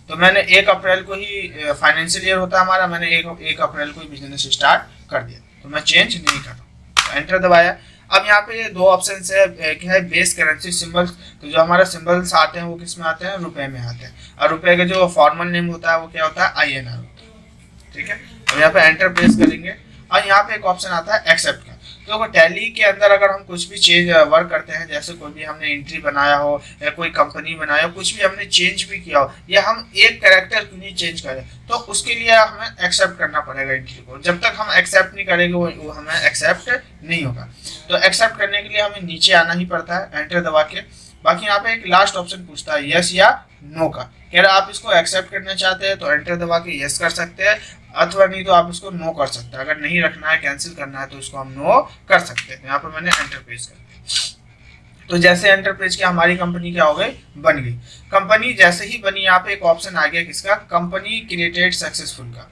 तो मैंने 1 अप्रैल को ही फाइनेंशियल ईयर होता है हमारा, मैंने 1 अप्रैल को ही बिजनेस स्टार्ट कर दिया। तो मैं चेंज नहीं कर रहा हूँ, तो एंटर दबाया। अब यहाँ पे दो ऑप्शन है, क्या है, बेस करेंसी सिंबल्स। तो जो हमारा सिंबल्स आते हैं वो किस में आते हैं, रुपए में आते हैं। और रुपए का जो फॉर्मल नेम होता है वो क्या होता है, INR होता है। ठीक है, अब यहाँ पे एंटर प्रेस करेंगे और यहाँ पे एक ऑप्शन आता है एक्सेप्ट का। तो टैली के अंदर अगर हम कुछ भी चेंज वर्क करते हैं, जैसे कोई भी हमने एंट्री बनाया हो या कोई कंपनी बनाया हो, कुछ भी हमने चेंज भी किया हो, या हम एक कैरेक्टर क्यों नहीं चेंज करें, तो उसके लिए हमें एक्सेप्ट करना पड़ेगा एंट्री को। जब तक हम एक्सेप्ट नहीं करेंगे वो हमें एक्सेप्ट नहीं होगा। तो एक्सेप्ट करने के लिए हमें नीचे आना ही पड़ता है एंटर दबा के। बाकी यहाँ पे एक लास्ट ऑप्शन पूछता है यस या नो का। कह रहा आप इसको एक्सेप्ट करना चाहते हैं तो एंटर दबा के यस कर सकते हैं, अथवा नहीं तो आप इसको नो कर सकते हैं। अगर नहीं रखना है, कैंसिल करना है, तो इसको हम नो कर सकते हैं। यहाँ पे मैंने एंटर पेज कर दिया। तो जैसे एंटर पेज किया हमारी कंपनी क्या हो गई, बन गई। कंपनी जैसे ही बनी यहाँ पे एक ऑप्शन आ गया किसका, कंपनी क्रिएटेड सक्सेसफुल का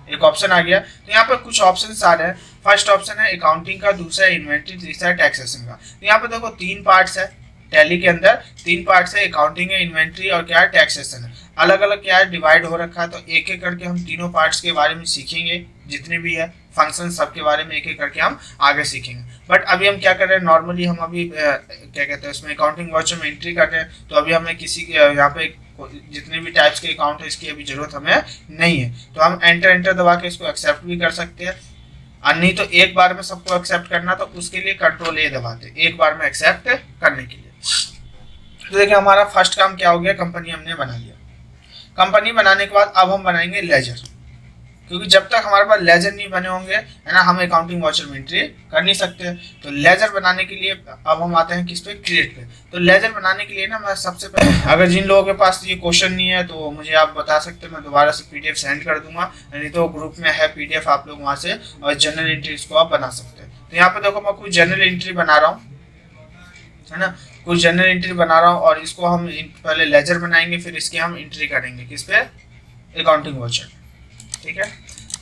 एक ऑप्शन आ गया। तो यहाँ पे कुछ ऑप्शन आ रहे हैं। फर्स्ट ऑप्शन है अकाउंटिंग का, दूसरा इन्वेंट्री, तीसरा है टैक्सेशन का। तो यहाँ पे देखो 3 पार्ट्स है टैली के अंदर, 3 पार्ट्स है, अकाउंटिंग है, इन्वेंट्री और क्या है, टैक्सेशन है। अलग अलग क्या है, डिवाइड हो रखा है। तो एक एक करके हम तीनों पार्ट्स के बारे में सीखेंगे जितने भी है फंक्शन सबके बारे में एक एक करके हम आगे सीखेंगे। बट अभी हम क्या कर रहे हैं, नॉर्मली हम अभी क्या कहते हैं उसमें अकाउंटिंग वाउचर में एंट्री कर रहे हैं। तो अभी हमें किसी के यहाँ पे जितने भी टाइप्स के अकाउंट है इसकी अभी जरूरत हमें नहीं है। तो हम एंटर दबा के इसको एक्सेप्ट भी कर सकते हैं, और नहीं तो एक बार में सबको एक्सेप्ट करना तो उसके लिए कंट्रोल ए दबाते एक बार में एक्सेप्ट करने के लिए। तो देखिए हमारा फर्स्ट काम क्या हो गया, कंपनी हमने बना लिया। कंपनी बनाने के बाद अब हम बनाएंगे लेजर, क्योंकि जब तक हमारे पास लेजर नहीं बने होंगे है ना, हम अकाउंटिंग वाउचर में एंट्री कर नहीं सकते। तो लेजर बनाने के लिए अब हम आते हैं किस पे, क्रिएट पे। तो लेजर बनाने के लिए ना मैं सबसे पहले, अगर जिन लोगों के पास ये क्वेश्चन नहीं है तो मुझे आप बता सकते हैं, मैं दोबारा से पीडीएफ सेंड कर दूंगा, नहीं तो ग्रुप में है पीडीएफ, आप लोग वहाँ से और जनरल एंट्री इसको आप बना सकते हैं। तो यहाँ पे देखो मैं कुछ जनरल एंट्री बना रहा हूँ है ना, कुछ जनरल एंट्री बना रहा हूँ, और इसको हम पहले लेजर बनाएंगे, फिर इसकी हम एंट्री करेंगे किस पे, अकाउंटिंग वाउचर। ठीक है,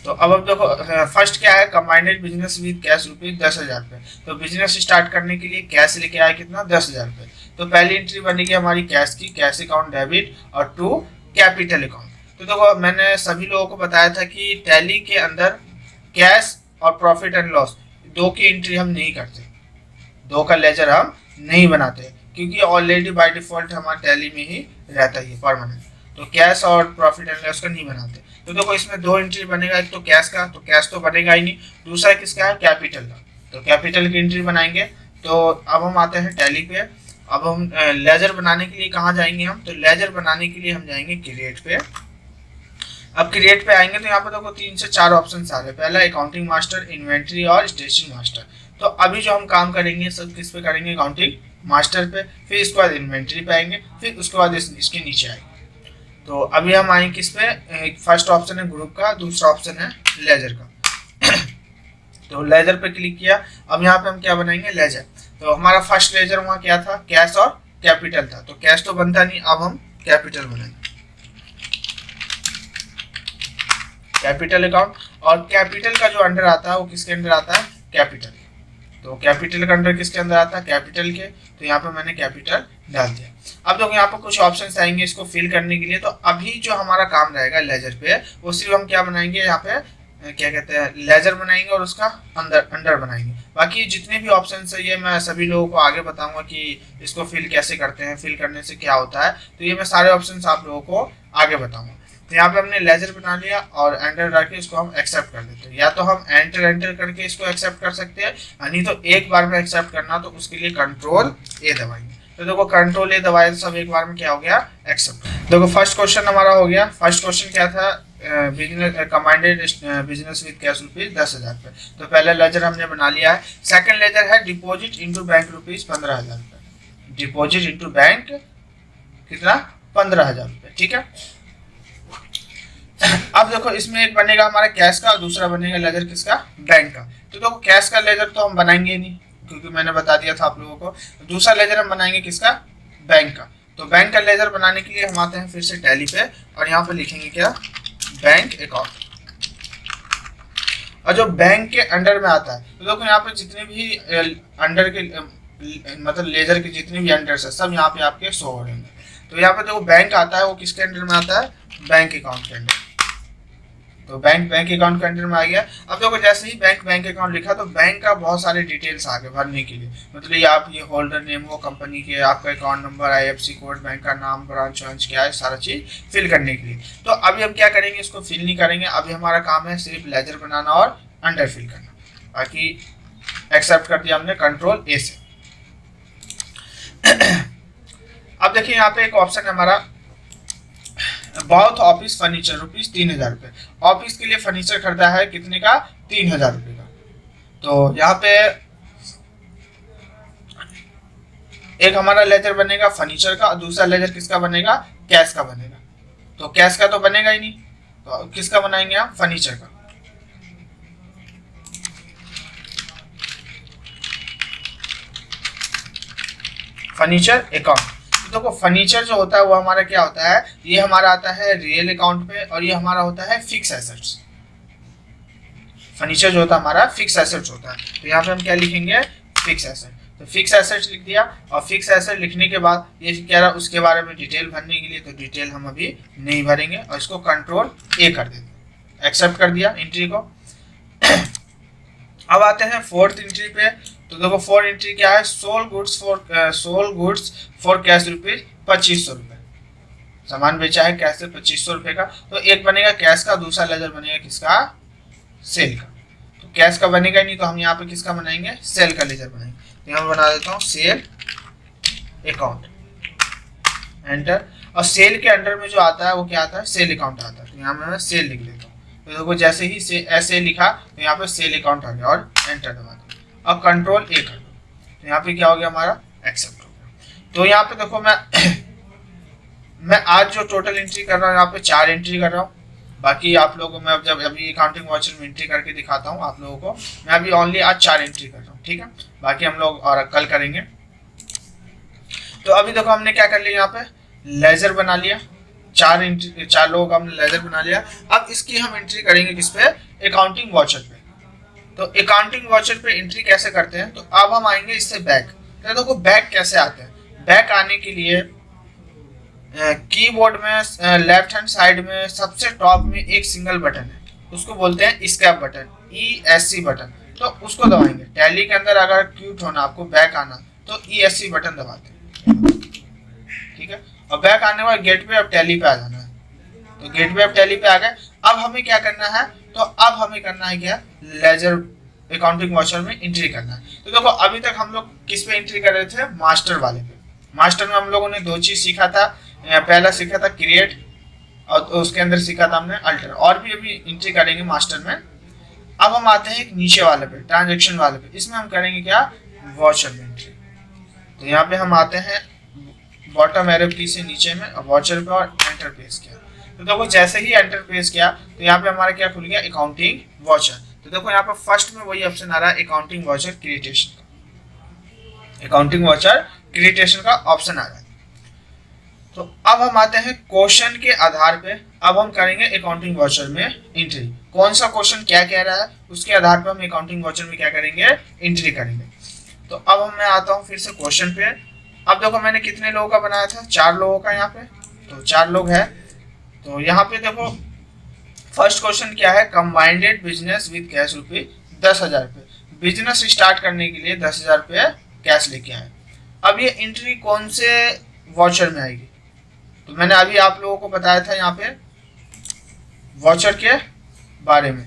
तो अब देखो फर्स्ट क्या है, combined business with cash rupees 10,000 रुपये। तो बिजनेस स्टार्ट करने के लिए कैश लेके आया कितना, 10,000 रुपये। तो पहली एंट्री बनेगी हमारी कैश की, कैश अकाउंट डेबिट, और टू कैपिटल अकाउंट। तो देखो मैंने सभी लोगों को बताया था कि टैली के अंदर कैश और प्रॉफिट एंड लॉस दो की एंट्री हम नहीं करते, दो का लेजर हम नहीं बनाते, क्योंकि ऑलरेडी बाय डिफॉल्ट हमारे टैली में ही रहता है परमानेंट। तो कैश और प्रॉफिट एंड लॉस का नहीं बनाते। तो देखो इसमें दो एंट्री बनेगा, एक तो कैश का, तो कैश तो बनेगा ही नहीं, दूसरा किसका है, कैपिटल का। तो कैपिटल की एंट्री बनाएंगे। तो अब हम आते हैं टैली पे। अब हम लेजर बनाने के लिए कहाँ जाएंगे हम, तो लेजर बनाने के लिए हम जाएंगे क्रिएट पे। अब क्रिएट पे आएंगे तो यहाँ पे देखो 3 से 4 ऑप्शन आ रहे हैं। पहला अकाउंटिंग मास्टर, इन्वेंट्री और स्टेशनरी मास्टर। तो अभी जो हम काम करेंगे सब किस पे करेंगे, अकाउंटिंग मास्टर पे, फिर इसके बाद इन्वेंट्री पे आएंगे, फिर उसके बाद इसके नीचे आएंगे। तो अभी हम आएंगे किस पे, फर्स्ट ऑप्शन है ग्रुप का, दूसरा ऑप्शन है लेजर का। तो लेजर पे क्लिक किया। अब यहाँ पे हम क्या बनाएंगे, लेजर। तो हमारा फर्स्ट लेजर वहाँ क्या था, कैश और कैपिटल था। तो कैश तो बनता नहीं, अब हम कैपिटल बनाएंगे, कैपिटल अकाउंट। और कैपिटल का जो अंडर आता है वो किसके अंडर आता है, कैपिटल। तो कैपिटल का अंडर किसके अंदर आता है, कैपिटल के। तो यहाँ पे मैंने कैपिटल डाल दिया। अब देखो यहाँ पर कुछ ऑप्शंस आएंगे इसको फिल करने के लिए। तो अभी जो हमारा काम रहेगा लेजर पे, वो सिर्फ हम क्या बनाएंगे, यहाँ पे क्या कहते हैं, लेजर बनाएंगे और उसका अंडर बनाएंगे। बाकी जितने भी ऑप्शंस है ये मैं सभी लोगों को आगे बताऊंगा कि इसको फिल कैसे करते हैं, फिल करने से क्या होता है। तो ये मैं सारे ऑप्शंस आप लोगों को आगे बताऊंगा। तो यहाँ पे हमने लेजर बना लिया और एंटर करके इसको हम एक्सेप्ट कर देते हैं। या तो हम एंटर करके इसको एक्सेप्ट कर सकते हैं, नहीं तो एक बार में एक्सेप्ट करना तो उसके लिए कंट्रोल ए दबाएंगे। तो देखो कंट्रोल ए दबाए तो सब एक बार में क्या हो गया, एक्सेप्ट। देखो फर्स्ट क्वेश्चन हमारा हो गया। फर्स्ट क्वेश्चन क्या था, business combined business with cash rupees 10,000 रुपये। तो पहला लेजर हमने बना लिया है। सेकंड लेजर है डिपॉजिट इनटू बैंक रुपीज 15,000 रुपये। डिपॉजिट इनटू बैंक कितना, 15,000 रुपये। ठीक है, अब देखो इसमें एक बनेगा हमारा कैश का और दूसरा बनेगा लेजर किसका, बैंक का। तो देखो कैश का लेजर तो हम बनाएंगे नहीं, क्योंकि मैंने बता दिया था आप लोगों को। दूसरा लेजर हम बनाएंगे किसका, बैंक का। तो बैंक का लेजर बनाने के लिए हम आते हैं फिर से टैली पे, और यहाँ पे लिखेंगे क्या, बैंक अकाउंट। और जो बैंक के अंडर में आता है, तो देखो यहाँ पे जितने भी अंडर के मतलब लेजर के जितने भी अंडर है सब यहाँ पे आपके शो हो रहे हैं। तो यहाँ पे देखो बैंक आता है, वो किसके अंडर में आता है, बैंक अकाउंट के अंडर। तो बैंक अकाउंट के अंडर में आ गया। अब देखो जैसे ही बैंक अकाउंट लिखा तो बैंक का बहुत सारे डिटेल्स आ गए भरने के लिए। मतलब ये आप ये होल्डर नेम हो कंपनी के, आपका account number, IFSC code, bank का नाम, ब्रांच क्या है, सारा चीज फिल करने के लिए। तो अभी हम क्या करेंगे, इसको फिल नहीं करेंगे। अभी हमारा काम है सिर्फ लेजर बनाना और अंडर फिल करना। बाकी एक्सेप्ट कर दिया हमने कंट्रोल ए से। अब देखिए यहाँ पे एक ऑप्शन है हमारा बहुत ऑफिस फर्नीचर रुपीज 3,000 रुपये। ऑफिस के लिए फर्नीचर खरीदा है कितने का, 3,000 रुपये का। तो यहाँ पे एक हमारा लेजर बनेगा फर्नीचर का और दूसरा लेजर किसका बनेगा, कैश का बनेगा। तो कैश का तो बनेगा ही नहीं, तो किसका बनाएंगे हम, फर्नीचर का। Furniture account. देखो फर्नीचर जो होता है वो हमारा क्या होता है, ये हमारा आता है रियल अकाउंट पे, और ये हमारा होता है फिक्स एसेट्स। फर्नीचर जो होता है हमारा फिक्स एसेट्स होता है। तो यहाँ पे हम क्या लिखेंगे, फिक्स एसेट। तो फिक्स एसेट्स लिख दिया। और फिक्स एसेट लिखने के बाद ये कह रहा है उसके बारे में डिटेल भरने के लिए, तो डिटेल हम अभी नहीं भरेंगे और इसको कंट्रोल ए कर देते हैं। एक्सेप्ट कर दिया एंट्री को। अब आते हैं फोर्थ एंट्री पे। तो देखो फोर्थ एंट्री क्या है, sold goods for cash rupees 2500 रुपये। सामान बेचा है कैश से 2500 रुपये का। तो एक बनेगा कैश का, दूसरा लेजर बनेगा किसका, सेल का। तो कैश का बनेगा नहीं, तो हम यहाँ पे किसका बनाएंगे, सेल का लेजर बनाएंगे। तो यहाँ बना देता हूँ सेल अकाउंट, एंटर। और सेल के अंडर में जो आता है वो क्या आता है, सेल अकाउंट आता है। तो यहाँ मैं सेल लिख देता हूँ। तो देखो जैसे ही ऐसे लिखा तो यहाँ पे सेल अकाउंट आ गया और एंटर दबा दो। अब कंट्रोल ए कर दो, तो यहाँ पे क्या हो गया हमारा, एक्सेप्ट हो गया। तो यहाँ पे देखो मैं आज जो टोटल एंट्री कर रहा हूँ, यहाँ पे 4 एंट्री कर रहा हूँ। बाकी आप लोगों को मैं जब अभी अकाउंटिंग वाउचर में एंट्री करके दिखाता हूँ आप लोगों को। मैं अभी ओनली आज 4 एंट्री कर रहा हूँ, ठीक है। बाकी हम लोग और कल करेंगे। तो अभी देखो हमने क्या कर लिया, यहाँ पे लेजर बना लिया, 4 लोगों का हमने लेजर बना लिया। अब इसकी हम एंट्री करेंगे किस पे, अकाउंटिंग वाउचर पे। तो अकाउंटिंग वाउचर पे एंट्री कैसे करते हैं, तो अब हम आएंगे इससे बैक। तो देखो बैक कैसे आते हैं। बैक आने के लिए कीबोर्ड में लेफ्ट हैंड साइड में सबसे टॉप में एक सिंगल बटन है, उसको बोलते हैं एस्केप बटन, ESC बटन। तो उसको दबाएंगे। टैली के अंदर अगर क्यूट होना, आपको बैक आना, तो ESC बटन दबाते हैं, ठीक है। और बैक आने के बाद गेटवे ऑफ टैली पे आ जाना है। तो गेटवे ऑफ टैली पे आ गए। अब हमें क्या करना है, तो अब हमें करना है क्या, लेजर अकाउंटिंग वाउचर में एंट्री करना है। तो देखो अभी तक हम लोग किस पे एंट्री कर रहे थे, मास्टर वाले पे। मास्टर में हम लोगों ने 2 चीज सीखा था। पहला सीखा था क्रिएट, और उसके अंदर सीखा था हमने अल्टर। और भी अभी एंट्री करेंगे मास्टर में। अब हम आते हैं एक नीचे वाले पे, ट्रांजेक्शन वाले पे। इसमें हम करेंगे क्या, वाउचर में एंट्री। तो यहाँ पे हम आते हैं बॉटम एरो की से नीचे में वाउचर पे, और एंटर प्रेस किया। तो देखो जैसे ही एंटर प्रेस किया तो यहाँ पे हमारा क्या खुल गया, अकाउंटिंग वाउचर। तो देखो यहाँ पे फर्स्ट में वही ऑप्शन आ रहा है, अकाउंटिंग वाउचर क्रिएटेशन का, अकाउंटिंग वाउचर क्रिएटेशन का ऑप्शन आ रहा है। तो अब हम आते हैं क्वेश्चन के आधार पे। अब हम करेंगे अकाउंटिंग वाउचर में एंट्री। कौन सा क्वेश्चन क्या कह रहा है उसके आधार पर हम अकाउंटिंग वाउचर में क्या करेंगे, एंट्री करेंगे। तो अब मैं आता हूँ फिर से क्वेश्चन पे। अब देखो मैंने कितने लोगों का बनाया था, 4 लोगों का यहाँ पे। तो 4 लोग हैं। तो यहाँ पे देखो फर्स्ट क्वेश्चन क्या है, कंबाइंडेड बिजनेस विद कैश रुपये 10,000 रुपये। बिजनेस स्टार्ट करने के लिए 10,000 रुपये कैश लेके आए। अब ये एंट्री कौन से वाउचर में आएगी, तो मैंने अभी आप लोगों को बताया था यहाँ पे वाउचर के बारे में,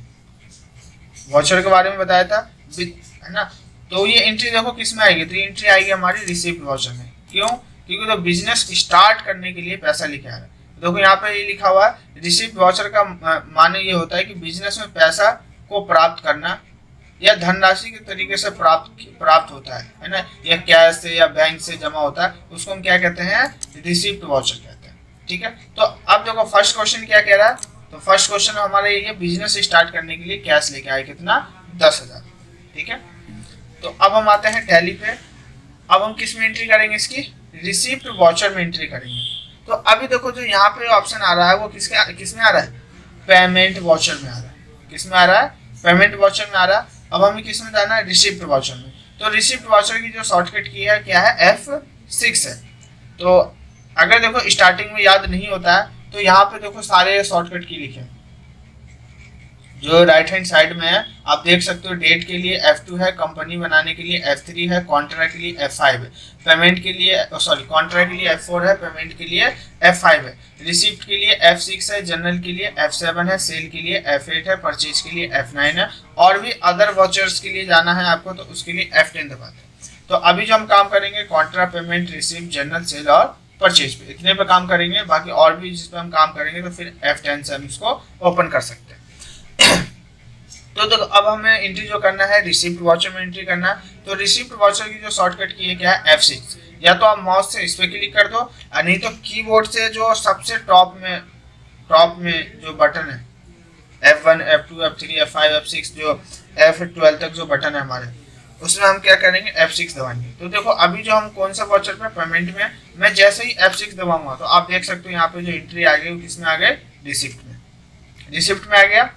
वाउचर के बारे में बताया था, है ना। तो ये एंट्री देखो किस में आएगी, तो ये एंट्री आएगी हमारी रिसिप्ट वाउचर में। क्यों, क्योंकि तो बिजनेस स्टार्ट करने के लिए पैसा लेके आ रहा है। देखो यहाँ पे ये लिखा हुआ है, रिसिप्ट वाउचर का माने ये होता है कि बिजनेस में पैसा को प्राप्त करना या धनराशि के तरीके से प्राप्त होता है ना, या कैश से या बैंक से जमा होता है, उसको हम क्या कहते हैं, रिसिप्ट वाउचर कहते हैं, ठीक है। तो अब देखो फर्स्ट क्वेश्चन क्या कह रहा है, तो फर्स्ट क्वेश्चन हमारा ये बिजनेस स्टार्ट करने के लिए कैश लेके आए, कितना, 10,000, ठीक है। तो अब हम आते हैं टैली पे। अब हम किस में एंट्री करेंगे, इसकी रिसिप्ट वाउचर में एंट्री करेंगे। तो अभी देखो जो यहाँ पे ऑप्शन आ रहा है वो किस में आ रहा है, पेमेंट वाउचर में आ रहा है। किस में आ रहा है, पेमेंट वाउचर में आ रहा है। अब हमें किस में जाना है, रिसिप्ट वाउचर में। तो रिसिप्ट वाउचर की जो शॉर्टकट की है क्या है, F6 है। तो अगर देखो स्टार्टिंग में याद नहीं होता है तो यहाँ पे देखो सारे शॉर्टकट की लिखे जो राइट हैंड साइड में है, आप देख सकते हो। डेट के लिए F2 है, कंपनी बनाने के लिए F3 है, कॉन्ट्रैक्ट के लिए F5 है, पेमेंट के लिए कॉन्ट्रैक्ट के लिए F4 है, पेमेंट के लिए F5 है, रिसिप्ट के लिए F6 है, जनरल के लिए F7 है, सेल के लिए F8 है, परचेज के लिए F9 है, और भी अदर वाउचर्स के लिए जाना है आपको तो उसके लिए F10 दबाते हैं। तो अभी जो हम काम करेंगे contract, payment, receipt, journal, sale और परचेज पे, इतने पे काम करेंगे। बाकी और भी जिस पे हम काम करेंगे तो फिर F10 से हम इसको ओपन कर सकते हैं। तो अब हमें एंट्री जो करना है रिसिप्ट वाउचर में एंट्री करना है। तो रिसिप्ट वाउचर की जो शॉर्टकट की है क्या है, F6। या तो आप माउस से इस पे क्लिक कर दो, नहीं तो कीबोर्ड से जो सबसे टॉप में जो बटन है F1, F2, F3, F5, F6, जो F12 तक जो बटन है हमारे, उसमें हम क्या करेंगे, F6 दबाएंगे। तो देखो अभी जो हम कौन सा वाउचर पे, पेमेंट में, मैं जैसे ही F6 दबाऊंगा तो आप देख सकते हो यहाँ पे जो एंट्री आ गई किसमें आ गए, रिसिप्ट में आ गया।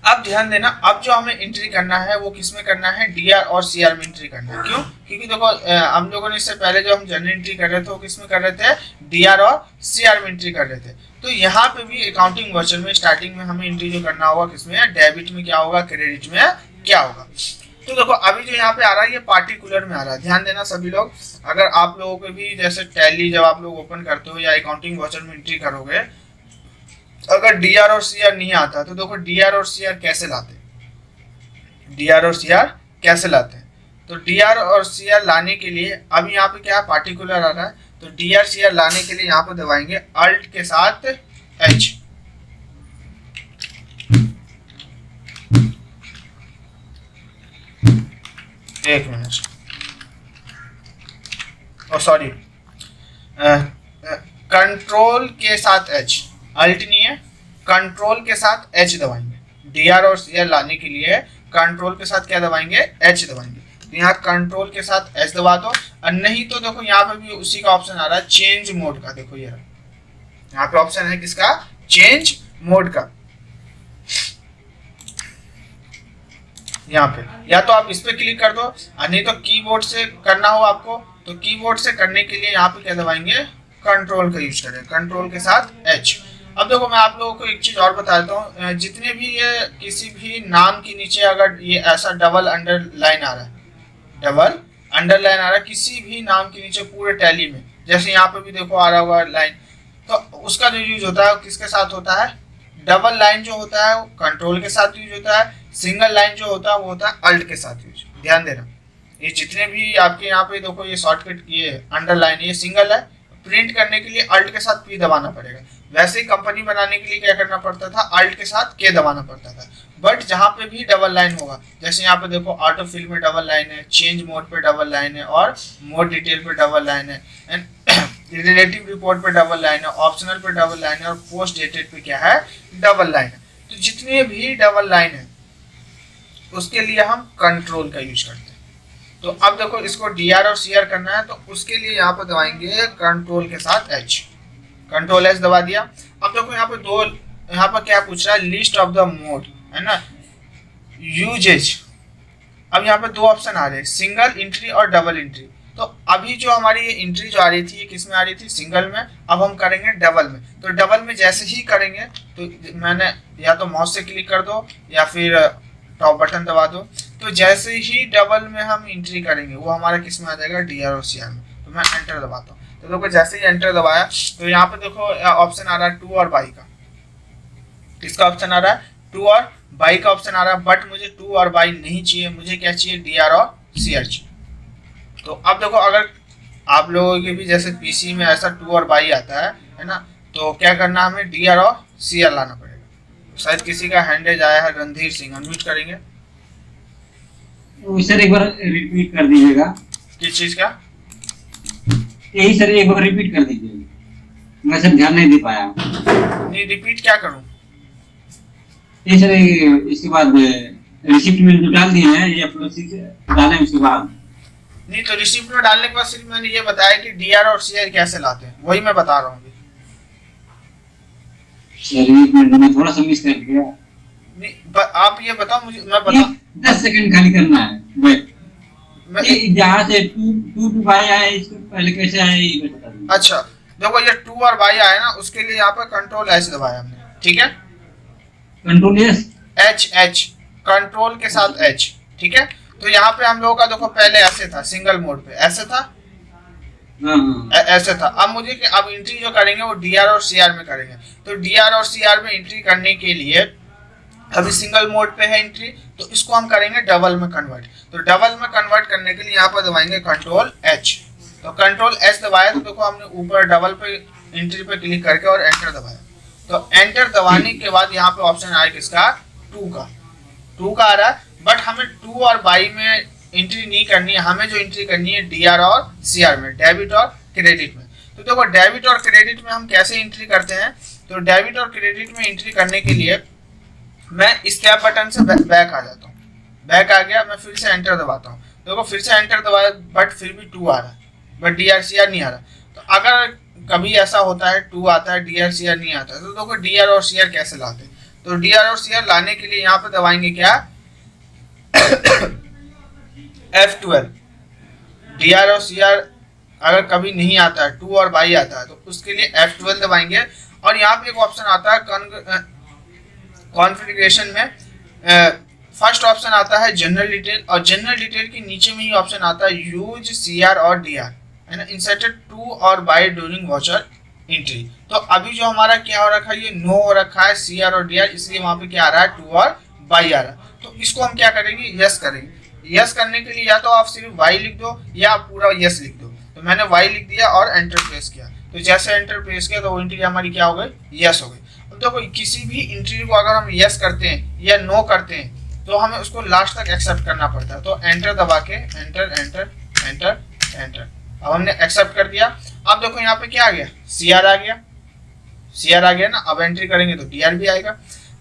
अब ध्यान देना, अब जो हमें एंट्री करना है वो किस में करना है, डीआर और सीआर में एंट्री करना है। क्यों? क्योंकि देखो हम लोगों ने इससे पहले जो हम जनरल एंट्री कर रहे थे वो किस में कर रहे थे, डीआर और सीआर में एंट्री कर रहे थे। तो यहाँ पे भी अकाउंटिंग वर्चन में स्टार्टिंग में हमें एंट्री जो करना होगा किसमें, डेबिट में क्या होगा, क्रेडिट में क्या होगा। तो देखो अभी जो यहाँ पे आ रहा है ये पार्टिकुलर में आ रहा है। ध्यान देना सभी लोग, अगर आप लोगों को भी जैसे टैली जब आप लोग ओपन करते हो या अकाउंटिंग वर्चन में एंट्री करोगे, अगर डीआर और सीआर नहीं आता तो देखो डीआर और सीआर कैसे लाते हैं, डीआर और सीआर कैसे लाते हैं। तो डीआर और सीआर लाने के लिए अब यहाँ पे क्या पार्टिकुलर आ रहा है, तो डीआर सीआर लाने के लिए यहाँ पे दबाएंगे अल्ट के साथ एच। एक मिनट, ओ सॉरी, कंट्रोल के साथ एच, अल्ट नहीं है, कंट्रोल के साथ एच दबाएंगे। डीआर और सीआर लाने के लिए कंट्रोल के साथ क्या दबाएंगे, एच दबाएंगे। तो यहाँ कंट्रोल के साथ एच दबा दो, और नहीं तो देखो यहाँ पे भी उसी का ऑप्शन आ रहा है चेंज मोड का। देखो ये यहाँ पे ऑप्शन है किसका, चेंज मोड का। यहाँ पे या तो आप इस पे क्लिक कर दो, और नहीं तो कीबोर्ड से करना हो आपको तो कीबोर्ड से करने के लिए यहाँ पे क्या दबाएंगे, कंट्रोल का यूज करें, कंट्रोल के साथ एच। अब देखो मैं आप लोगों को एक चीज और बता देता हूँ, जितने भी ये किसी भी नाम के नीचे अगर ये ऐसा डबल अंडरलाइन आ रहा है, डबल अंडरलाइन आ रहा है किसी भी नाम के नीचे पूरे टैली में, जैसे यहाँ पे भी देखो आ रहा होगा लाइन, तो उसका जो यूज होता है किसके साथ होता है, डबल लाइन जो होता है वो कंट्रोल के साथ यूज होता है, सिंगल लाइन जो होता है वो होता है अल्ट के साथ यूज। ध्यान देना, ये जितने भी आपके यहाँ पे देखो ये शॉर्टकट ये अंडरलाइन ये सिंगल है, प्रिंट करने के लिए अल्ट के साथ पी दबाना पड़ेगा। वैसे ही कंपनी बनाने के लिए क्या करना पड़ता था, अल्ट के साथ के दबाना पड़ता था। बट जहाँ पे भी डबल लाइन होगा, जैसे यहाँ पे देखो ऑटो फिल में डबल लाइन है, चेंज मोड पे डबल लाइन है, और मोड डिटेल पे डबल लाइन है, एंड रिलेटिव रिपोर्ट पे डबल लाइन है, ऑप्शनल पे डबल लाइन है, और पोस्ट डेटेड पे क्या है, डबल लाइन है। तो जितने भी डबल लाइन है उसके लिए हम कंट्रोल का यूज करते हैं। तो अब देखो इसको डीआर और सीआर करना है, तो उसके लिए यहाँ पर दबाएंगे कंट्रोल के साथ एच, कंट्रोल एच दबा दिया। अब देखो यहाँ पे दो, यहाँ पर क्या पूछ रहा है, लिस्ट ऑफ द मोड है ना, यूजेज। अब यहाँ पे दो ऑप्शन आ रहे हैं, सिंगल एंट्री और डबल एंट्री। तो अभी जो हमारी ये एंट्री जो आ रही थी ये किस में आ रही थी, सिंगल में, अब हम करेंगे डबल में। तो डबल में जैसे ही करेंगे तो मैंने या तो माउस से क्लिक कर दो या फिर टॉप बटन दबा दो, तो जैसे ही डबल में हम एंट्री करेंगे वो हमारा किस में आ जाएगा, डीआर और सीआर में। तो मैं एंटर दबाता हूँ, तो देखो जैसे ही एंटर दबाया तो यहाँ पे देखो ऑप्शन आ रहा है टू और बाई का। किसका ऑप्शन आ रहा है, टू और बाई का ऑप्शन आ रहा है। बट मुझे टू और बाई नहीं चाहिए, मुझे क्या चाहिए, डीआर और सीआर चाहिए। तो अब देखो अगर आप लोगों के भी जैसे पीसी में ऐसा टू और बाई आता है ना, तो क्या करना, हमें डीआर और सीआर लाना पड़ेगा। शायद किसी का हैंडेज आया है, रणधीर सिंह, अनम्यूट करेंगे। तो सर एक बार रिपीट कर दीजिएगा। किस चीज का, यही सर एक बार रिपीट कर दीजिएगा, मैं सर ध्यान नहीं दे पाया। नहीं रिपीट क्या करूं, ये सर इसके बाद रिसिप्ट में जो डाल दिए हैं ये अपलोड डालें उसके बाद। नहीं तो रिसिप्ट में डालने के बाद सिर्फ मैंने ये बताया कि डीआर और सीआर कैसे लाते हैं, वही मैं बता रहा हूँ। सर एक मिनट में थोड़ा सा मिस कर गया। नहीं आप ये बताओ मुझे, मैं बता 10 सेकंड खाली करना है। वेट, जहाँ से टू टू बाई आया इसको पहले कैसे आया ये बता दो। अच्छा देखो ये टू और बाई आया ना, उसके लिए यहाँ पर कंट्रोल एच दबाया हमने, ठीक है, control H, H H control के साथ एच, ठीक है। तो यहाँ पे हम लोगों का देखो पहले ऐसे था, सिंगल मोड पे ऐसे था, ऐसे था। अब मुझे अब एंट्री जो करेंगे वो डीआर और सीआर में करेंगे। तो डीआर और सीआर में एंट्री करने के लिए अभी सिंगल मोड पे है एंट्री, तो इसको हम करेंगे डबल में कन्वर्ट। तो डबल में कन्वर्ट करने के लिए यहाँ पर दबाएंगे कंट्रोल एच। तो कंट्रोल एच दबाया तो देखो हमने ऊपर डबल पे एंट्री पे क्लिक करके और एंटर दबाया। तो एंटर दबाने के बाद यहाँ पे ऑप्शन आया किसका, टू का आ रहा है। बट हमें टू और बाई में एंट्री नहीं करनी है, हमें जो एंट्री करनी है डीआर और सीआर में, डेबिट और क्रेडिट में। तो देखो डेबिट और क्रेडिट में हम कैसे एंट्री करते हैं, तो डेबिट और क्रेडिट में एंट्री करने के लिए मैं स्कैप बटन से बैक आ जाता हूँ। बैक आ गया, मैं फिर से एंटर दबाता हूँ, देखो फिर से एंटर दबाया बट फिर भी टू आ रहा है, बट डीआर सीआर नहीं आ रहा। तो अगर कभी ऐसा होता है टू आता है डीआर सीआर नहीं आता, तो देखो डीआर और सीआर कैसे लाते हैं। तो डीआर और सीआर लाने के लिए यहाँ पे दबाएंगे क्या F12। डीआर और सीआर अगर कभी नहीं आता है, टू और बाई आता है, तो उसके लिए F12 दबाएंगे। और यहाँ पे एक ऑप्शन आता है कॉन्फ़िगरेशन में, फर्स्ट ऑप्शन आता है जनरल डिटेल, और जनरल डिटेल के नीचे में ही ऑप्शन आता है यूज सीआर और डीआर, है ना, इंसर्टेड टू और बाई ड्यूरिंग वाचर एंट्री। तो अभी जो हमारा क्या हो रखा है, ये नो हो रखा है सीआर और डीआर, इसलिए वहां पे क्या आ रहा है, टू और बाई आ रहा है। तो इसको हम क्या करेंगे, यस करेंगे। यस करने के लिए या तो आप सिर्फ वाई लिख दो या आप पूरा यस लिख दो। तो मैंने वाई लिख दिया और एंटर प्रेस किया, तो जैसे एंटर प्रेस किया तो वो एंट्री हमारी क्या हो गई, यस हो गई। अब देखो किसी भी एंट्री को अगर हम यस करते हैं या नो करते हैं तो हमें उसको लास्ट तक एक्सेप्ट करना पड़ता है। तो एंटर दबा के एंटर एंटर एंटर एंटर, अब हमने एक्सेप्ट कर दिया। अब देखो यहाँ पे क्या आ गया, सीआर आ गया, सीआर आ गया ना। अब एंट्री करेंगे तो डीआर भी आएगा।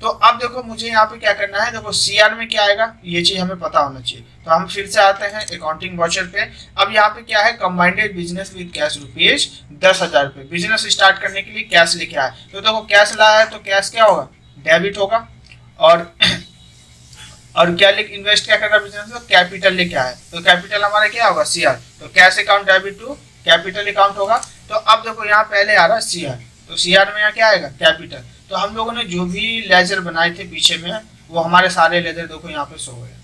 तो अब देखो मुझे यहाँ पे क्या करना है, देखो सीआर में क्या आएगा ये चीज हमें पता होना चाहिए। तो हम फिर से आते हैं अकाउंटिंग वाचर पे। अब यहाँ पे क्या है, कंबाइंडेड बिजनेस विद कैश रुपीज 10,000 रुपये, बिजनेस स्टार्ट करने के लिए कैश लेके आया। तो देखो कैश लाया है तो कैश क्या होगा, डेबिट होगा। और क्या लेके इन्वेस्ट क्या कर रहा है बिजनेस, तो कैपिटल लेके आया, तो कैपिटल हमारा क्या होगा, सीआर। तो cash account debit to capital account होगा। तो अब देखो यहाँ पहले आ रहा है सीआर, तो सीआर में यहाँ क्या आएगा, कैपिटल। तो हम लोगों ने जो भी लेजर बनाए थे पीछे में, वो हमारे सारे लेजर देखो यहाँ पे शो हो रहे हैं,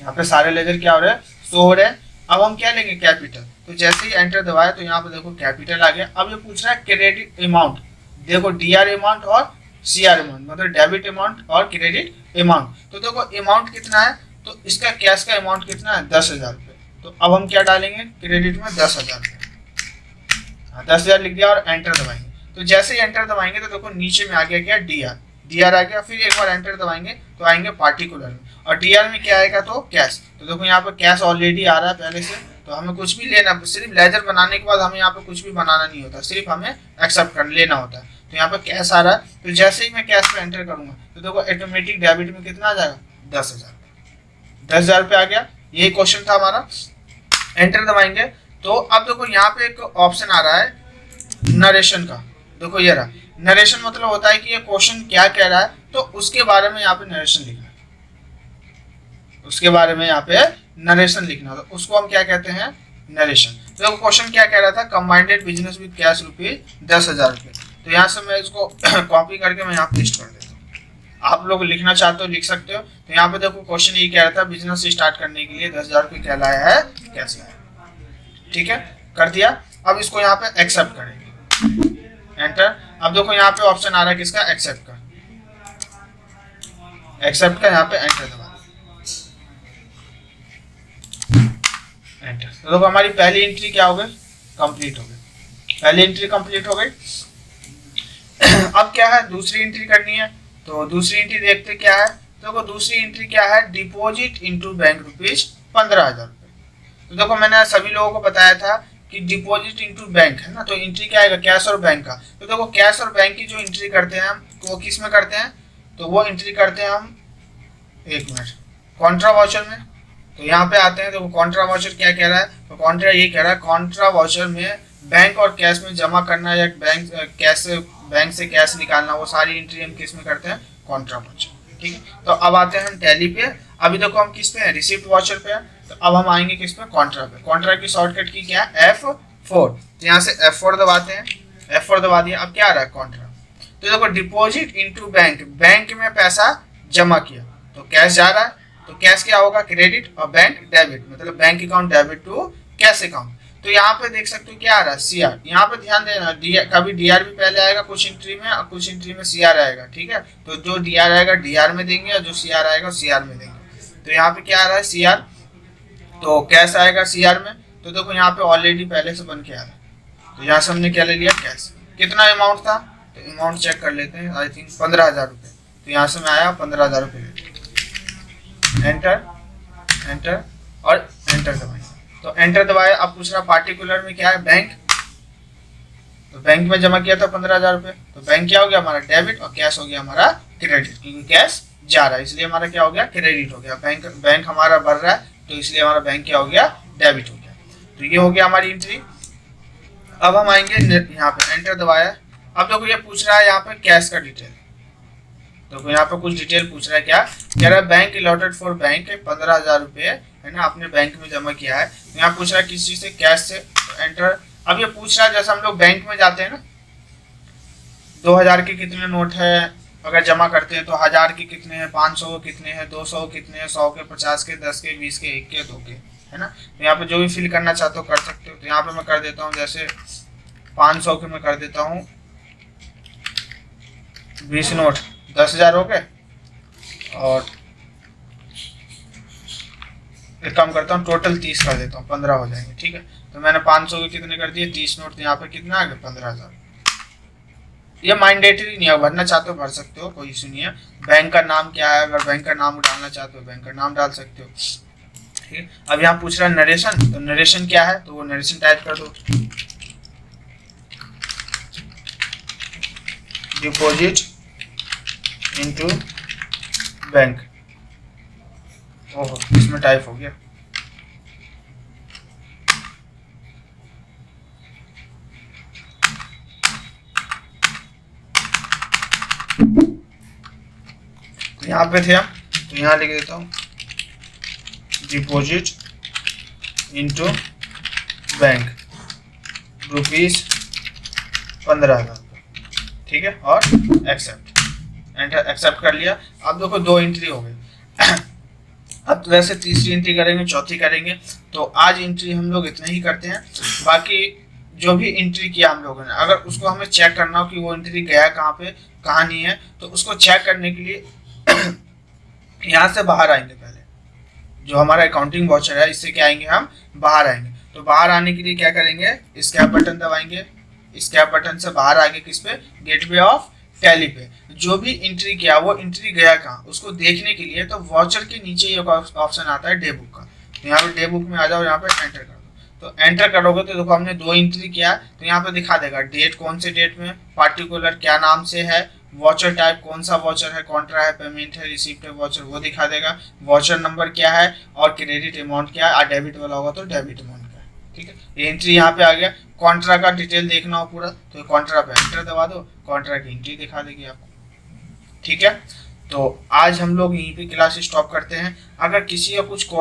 यहाँ पे सारे लेजर क्या हो रहे हैं, शो हो रहे हैं। अब हम क्या लेंगे, कैपिटल। तो जैसे ही एंटर दबाया तो यहाँ पे देखो कैपिटल आ गया। अब ये पूछ रहा है क्रेडिट अमाउंट, देखो डीआर अमाउंट और सीआर अमाउंट, मतलब डेबिट अमाउंट और क्रेडिट अमाउंट। तो देखो अमाउंट कितना है, तो इसका कैश का अमाउंट कितना है, 10,000 रुपये। तो अब हम क्या डालेंगे, क्रेडिट में 10,000 रुपये, 10,000 लिख दिया और एंटर दबाएंगे। तो जैसे ही एंटर दबाएंगे तो देखो नीचे में आ गया क्या, डीआर, डीआर आ गया। फिर एक बार एंटर दबाएंगे तो आएंगे पार्टिकुलर में, और डीआर में क्या आएगा, तो कैश। तो देखो यहाँ पे कैश ऑलरेडी आ रहा है पहले से, तो हमें कुछ भी लेना, सिर्फ लेजर बनाने के बाद हमें यहाँ पे कुछ भी बनाना नहीं होता, सिर्फ हमें एक्सेप्ट कर लेना होता है। तो यहाँ पे कैश आ रहा है, तो जैसे ही मैं कैश पे एंटर करूंगा तो देखो ऑटोमेटिक डेबिट में कितना आ जाएगा, 10,000, 10,000 रुपये आ गया। यही क्वेश्चन था हमारा। एंटर दबाएंगे तो अब देखो यहाँ पे एक ऑप्शन आ रहा है नरेशन का, देखो ये रहा नरेशन, मतलब होता है कि ये क्वेश्चन क्या कह रहा है तो उसके बारे में यहाँ पे नरेशन लिखना है, उसके बारे में यहाँ पे नरेशन लिखना, तो उसको हम क्या कहते हैं, नरेशन। तो देखो क्वेश्चन क्या कह रहा था, कंबाइंडेड बिजनेस विद कैश रुपीज 10,000 रुपये। तो यहाँ से मैं इसको कॉपी करके मैं यहाँ पेस्ट कर देता हूँ, आप लोग लिखना चाहते हो लिख सकते हो। तो यहाँ पे देखो क्वेश्चन ये कह रहा था बिजनेस स्टार्ट करने के लिए 10,000 रुपये क्या लाया है, कैश लाया, ठीक है, कर दिया। अब इसको यहाँ पे एक्सेप्ट करेंगे, एंटर। अब देखो यहाँ पे ऑप्शन आ रहा है किसका, एक्सेप्ट का, एक्सेप्ट का, यहाँ पे एंटर दबा एंटर। तो देखो हमारी पहली एंट्री क्या हो गई, कंप्लीट हो गई, पहली एंट्री कंप्लीट हो गई। अब क्या है, दूसरी एंट्री करनी है। तो दूसरी एंट्री देखते क्या है, तो देखो दूसरी एंट्री क्या है, डिपॉजिट इनटू बैंक रुपीज 15,000 रुपये। तो देखो मैंने सभी लोगों को बताया था कि डिपॉजिट इनटू बैंक है ना, तो एंट्री क्या आएगा, कैश और बैंक का। तो देखो कैश और बैंक की जो एंट्री करते हैं हम, तो वो किस में करते हैं, तो वो एंट्री करते हैं हम, एक मिनट, कॉन्ट्रा वाउचर में। तो यहाँ पे आते हैं, तो कॉन्ट्रा वाउचर क्या कह रहा है, तो कॉन्ट्रा ये कह रहा है कॉन्ट्रा वाउचर में बैंक और कैश में जमा करना या बैंक से कैश निकालना, वो सारी एंट्री हम किस में करते हैं, कॉन्ट्रा वाउचर, ठीक है। तो अब आते हैं हम टैली पे। अभी देखो हम किस पे हैं, रिसिप्ट वाउचर पे है। तो अब हम आएंगे किस पे, कॉन्ट्रा पे। कॉन्ट्रा की शॉर्टकट की क्या है, F4। तो यहाँ से F4 दबाते हैं, F4 दबा दिया। अब क्या आ रहा है, कॉन्ट्रा। तो देखो डिपॉजिट इनटू बैंक, बैंक में पैसा जमा किया तो कैश जा रहा है, तो कैश क्या होगा, क्रेडिट, और बैंक डेबिट, मतलब bank account debit to cash account. तो यहाँ पे देख सकते हो क्या आ रहा है, सीआर। यहाँ पे ध्यान देना, कभी डीआर भी पहले आएगा कुछ एंट्री में, और कुछ एंट्री में सीआर आएगा, ठीक है। तो जो डीआर आएगा डीआर में देंगे, और जो सीआर आएगा सीआर में देंगे। तो यहाँ पे क्या आ रहा है, सीआर, तो कैश आएगा सीआर में। तो देखो यहाँ पे ऑलरेडी पहले से बन के आ रहा है, तो यहाँ से हमने क्या ले लिया, कैश। कितना अमाउंट था, तो अमाउंट चेक कर लेते हैं, आई थिंक 15,000 रुपये। तो यहाँ से मैं आया 15,000 रुपये ले लिया, एंटर एंटर और एंटर दबाए। तो एंटर दबाया। अब पूछ रहा पार्टिकुलर में क्या है, बैंक। तो बैंक में जमा किया था 15,000 रुपये, तो बैंक क्या हो गया हमारा, डेबिट, और कैश हो गया हमारा क्रेडिट, क्योंकि कैश जा रहा है इसलिए हमारा क्या हो गया, क्रेडिट हो गया। बैंक हमारा बढ़ रहा है तो इसलिए हमारा बैंक क्या हो गया, डेबिट हो गया। तो ये हो गया हमारी एंट्री। अब हम आएंगे यहाँ पे, एंटर दबाया। अब देखो ये पूछ रहा है यहाँ पे कैश का डिटेल, देखो यहाँ पे कुछ डिटेल पूछ रहा है, क्या कह रहा है, बैंक अलॉटेड फॉर बैंक 15,000 रुपये है ना, आपने बैंक में जमा किया है। यहाँ पूछ रहा है किस चीज से, कैश से, एंटर। अब ये पूछ रहा है जैसे हम लोग बैंक में जाते हैं ना, 2,000 के कितने नोट है अगर जमा करते हैं तो 1,000 के कितने हैं, 500 के कितने हैं, 200 के कितने हैं, 100 के, 50 के, 10 के, 20 के, 1 के, 2 के, है ना। तो यहाँ पे जो भी फिल करना चाहते हो कर सकते हो। तो यहाँ पे मैं कर देता हूँ जैसे 500 के मैं कर देता हूँ 20 नोट, 10,000 हो गए। और एक काम करता हूँ टोटल 30 कर देता हूँ, 15 हो जाएंगे, ठीक है। तो मैंने 500 के कितने कर दिए, 30 नोट, तो यहाँ पे कितना आ गया, 15,000। ये मैंडेटरी नहीं है, भरना चाहते हो भर सकते हो, कोई इशू नहीं है। बैंक का नाम क्या है, अगर बैंक का नाम डालना चाहते हो बैंक का नाम डाल सकते हो, ठीक है। अब यहाँ पूछ रहा है नरेशन, तो नरेशन क्या है, तो वो नरेशन टाइप कर दो, डिपॉजिट इनटू बैंक। ओहो, इसमें टाइप हो गया। तो यहाँ पे थे हम, तो यहाँ लिख देता हूँ डिपॉजिट इनटू बैंक ₹15,000, ठीक है, और एक्सेप्ट, एंटर, एक्सेप्ट कर लिया। अब देखो 2 एंट्री हो गई। अब तो वैसे तीसरी एंट्री करेंगे, चौथी करेंगे, तो आज एंट्री हम लोग इतना ही करते हैं। बाकी जो भी एंट्री किया हम लोगों ने, अगर उसको हमें चेक करना हो कि वो एंट्री गया कहाँ पे, कहाँ नहीं है, तो उसको चेक करने के लिए यहाँ से बाहर आएंगे। पहले जो हमारा अकाउंटिंग वाउचर है, इससे क्या आएंगे, हम बाहर आएंगे। तो बाहर आने के लिए क्या करेंगे, स्कैप बटन दबाएंगे। स्कैप बटन से बाहर आगे किस पे, गेटवे ऑफ टैली पे। जो भी एंट्री किया वो एंट्री गया कहाँ, उसको देखने के लिए तो वाउचर के नीचे ये ऑप्शन आता है डे बुक का। तो यहाँ पे डे बुक में आ जाओ, यहाँ पे एंटर कर दो। तो एंटर करोगे तो देखो हमने 2 एंट्री किया, तो यहाँ पे दिखा देगा डेट, कौन से डेट में, पार्टिकुलर क्या नाम से है, वाउचर टाइप कौन सा वाउचर है, कॉन्ट्रा है, पेमेंट है, रिसीप्ट है, वाउचर वो दिखा देगा, वाउचर नंबर क्या है और क्रेडिट अमाउंट क्या है, डेबिट वाला होगा तो डेबिट अमाउंट क्या है, ठीक है। ये एंट्री यहाँ पे आ गया। कॉन्ट्रा का डिटेल देखना हो पूरा, तो कॉन्ट्रा पे एंटर दबा दो, कॉन्ट्रा की एंट्री दिखा देगी आपको, ठीक है। तो आज हम लोग यहीं पे क्लास स्टॉप करते हैं। अगर किसी का कुछ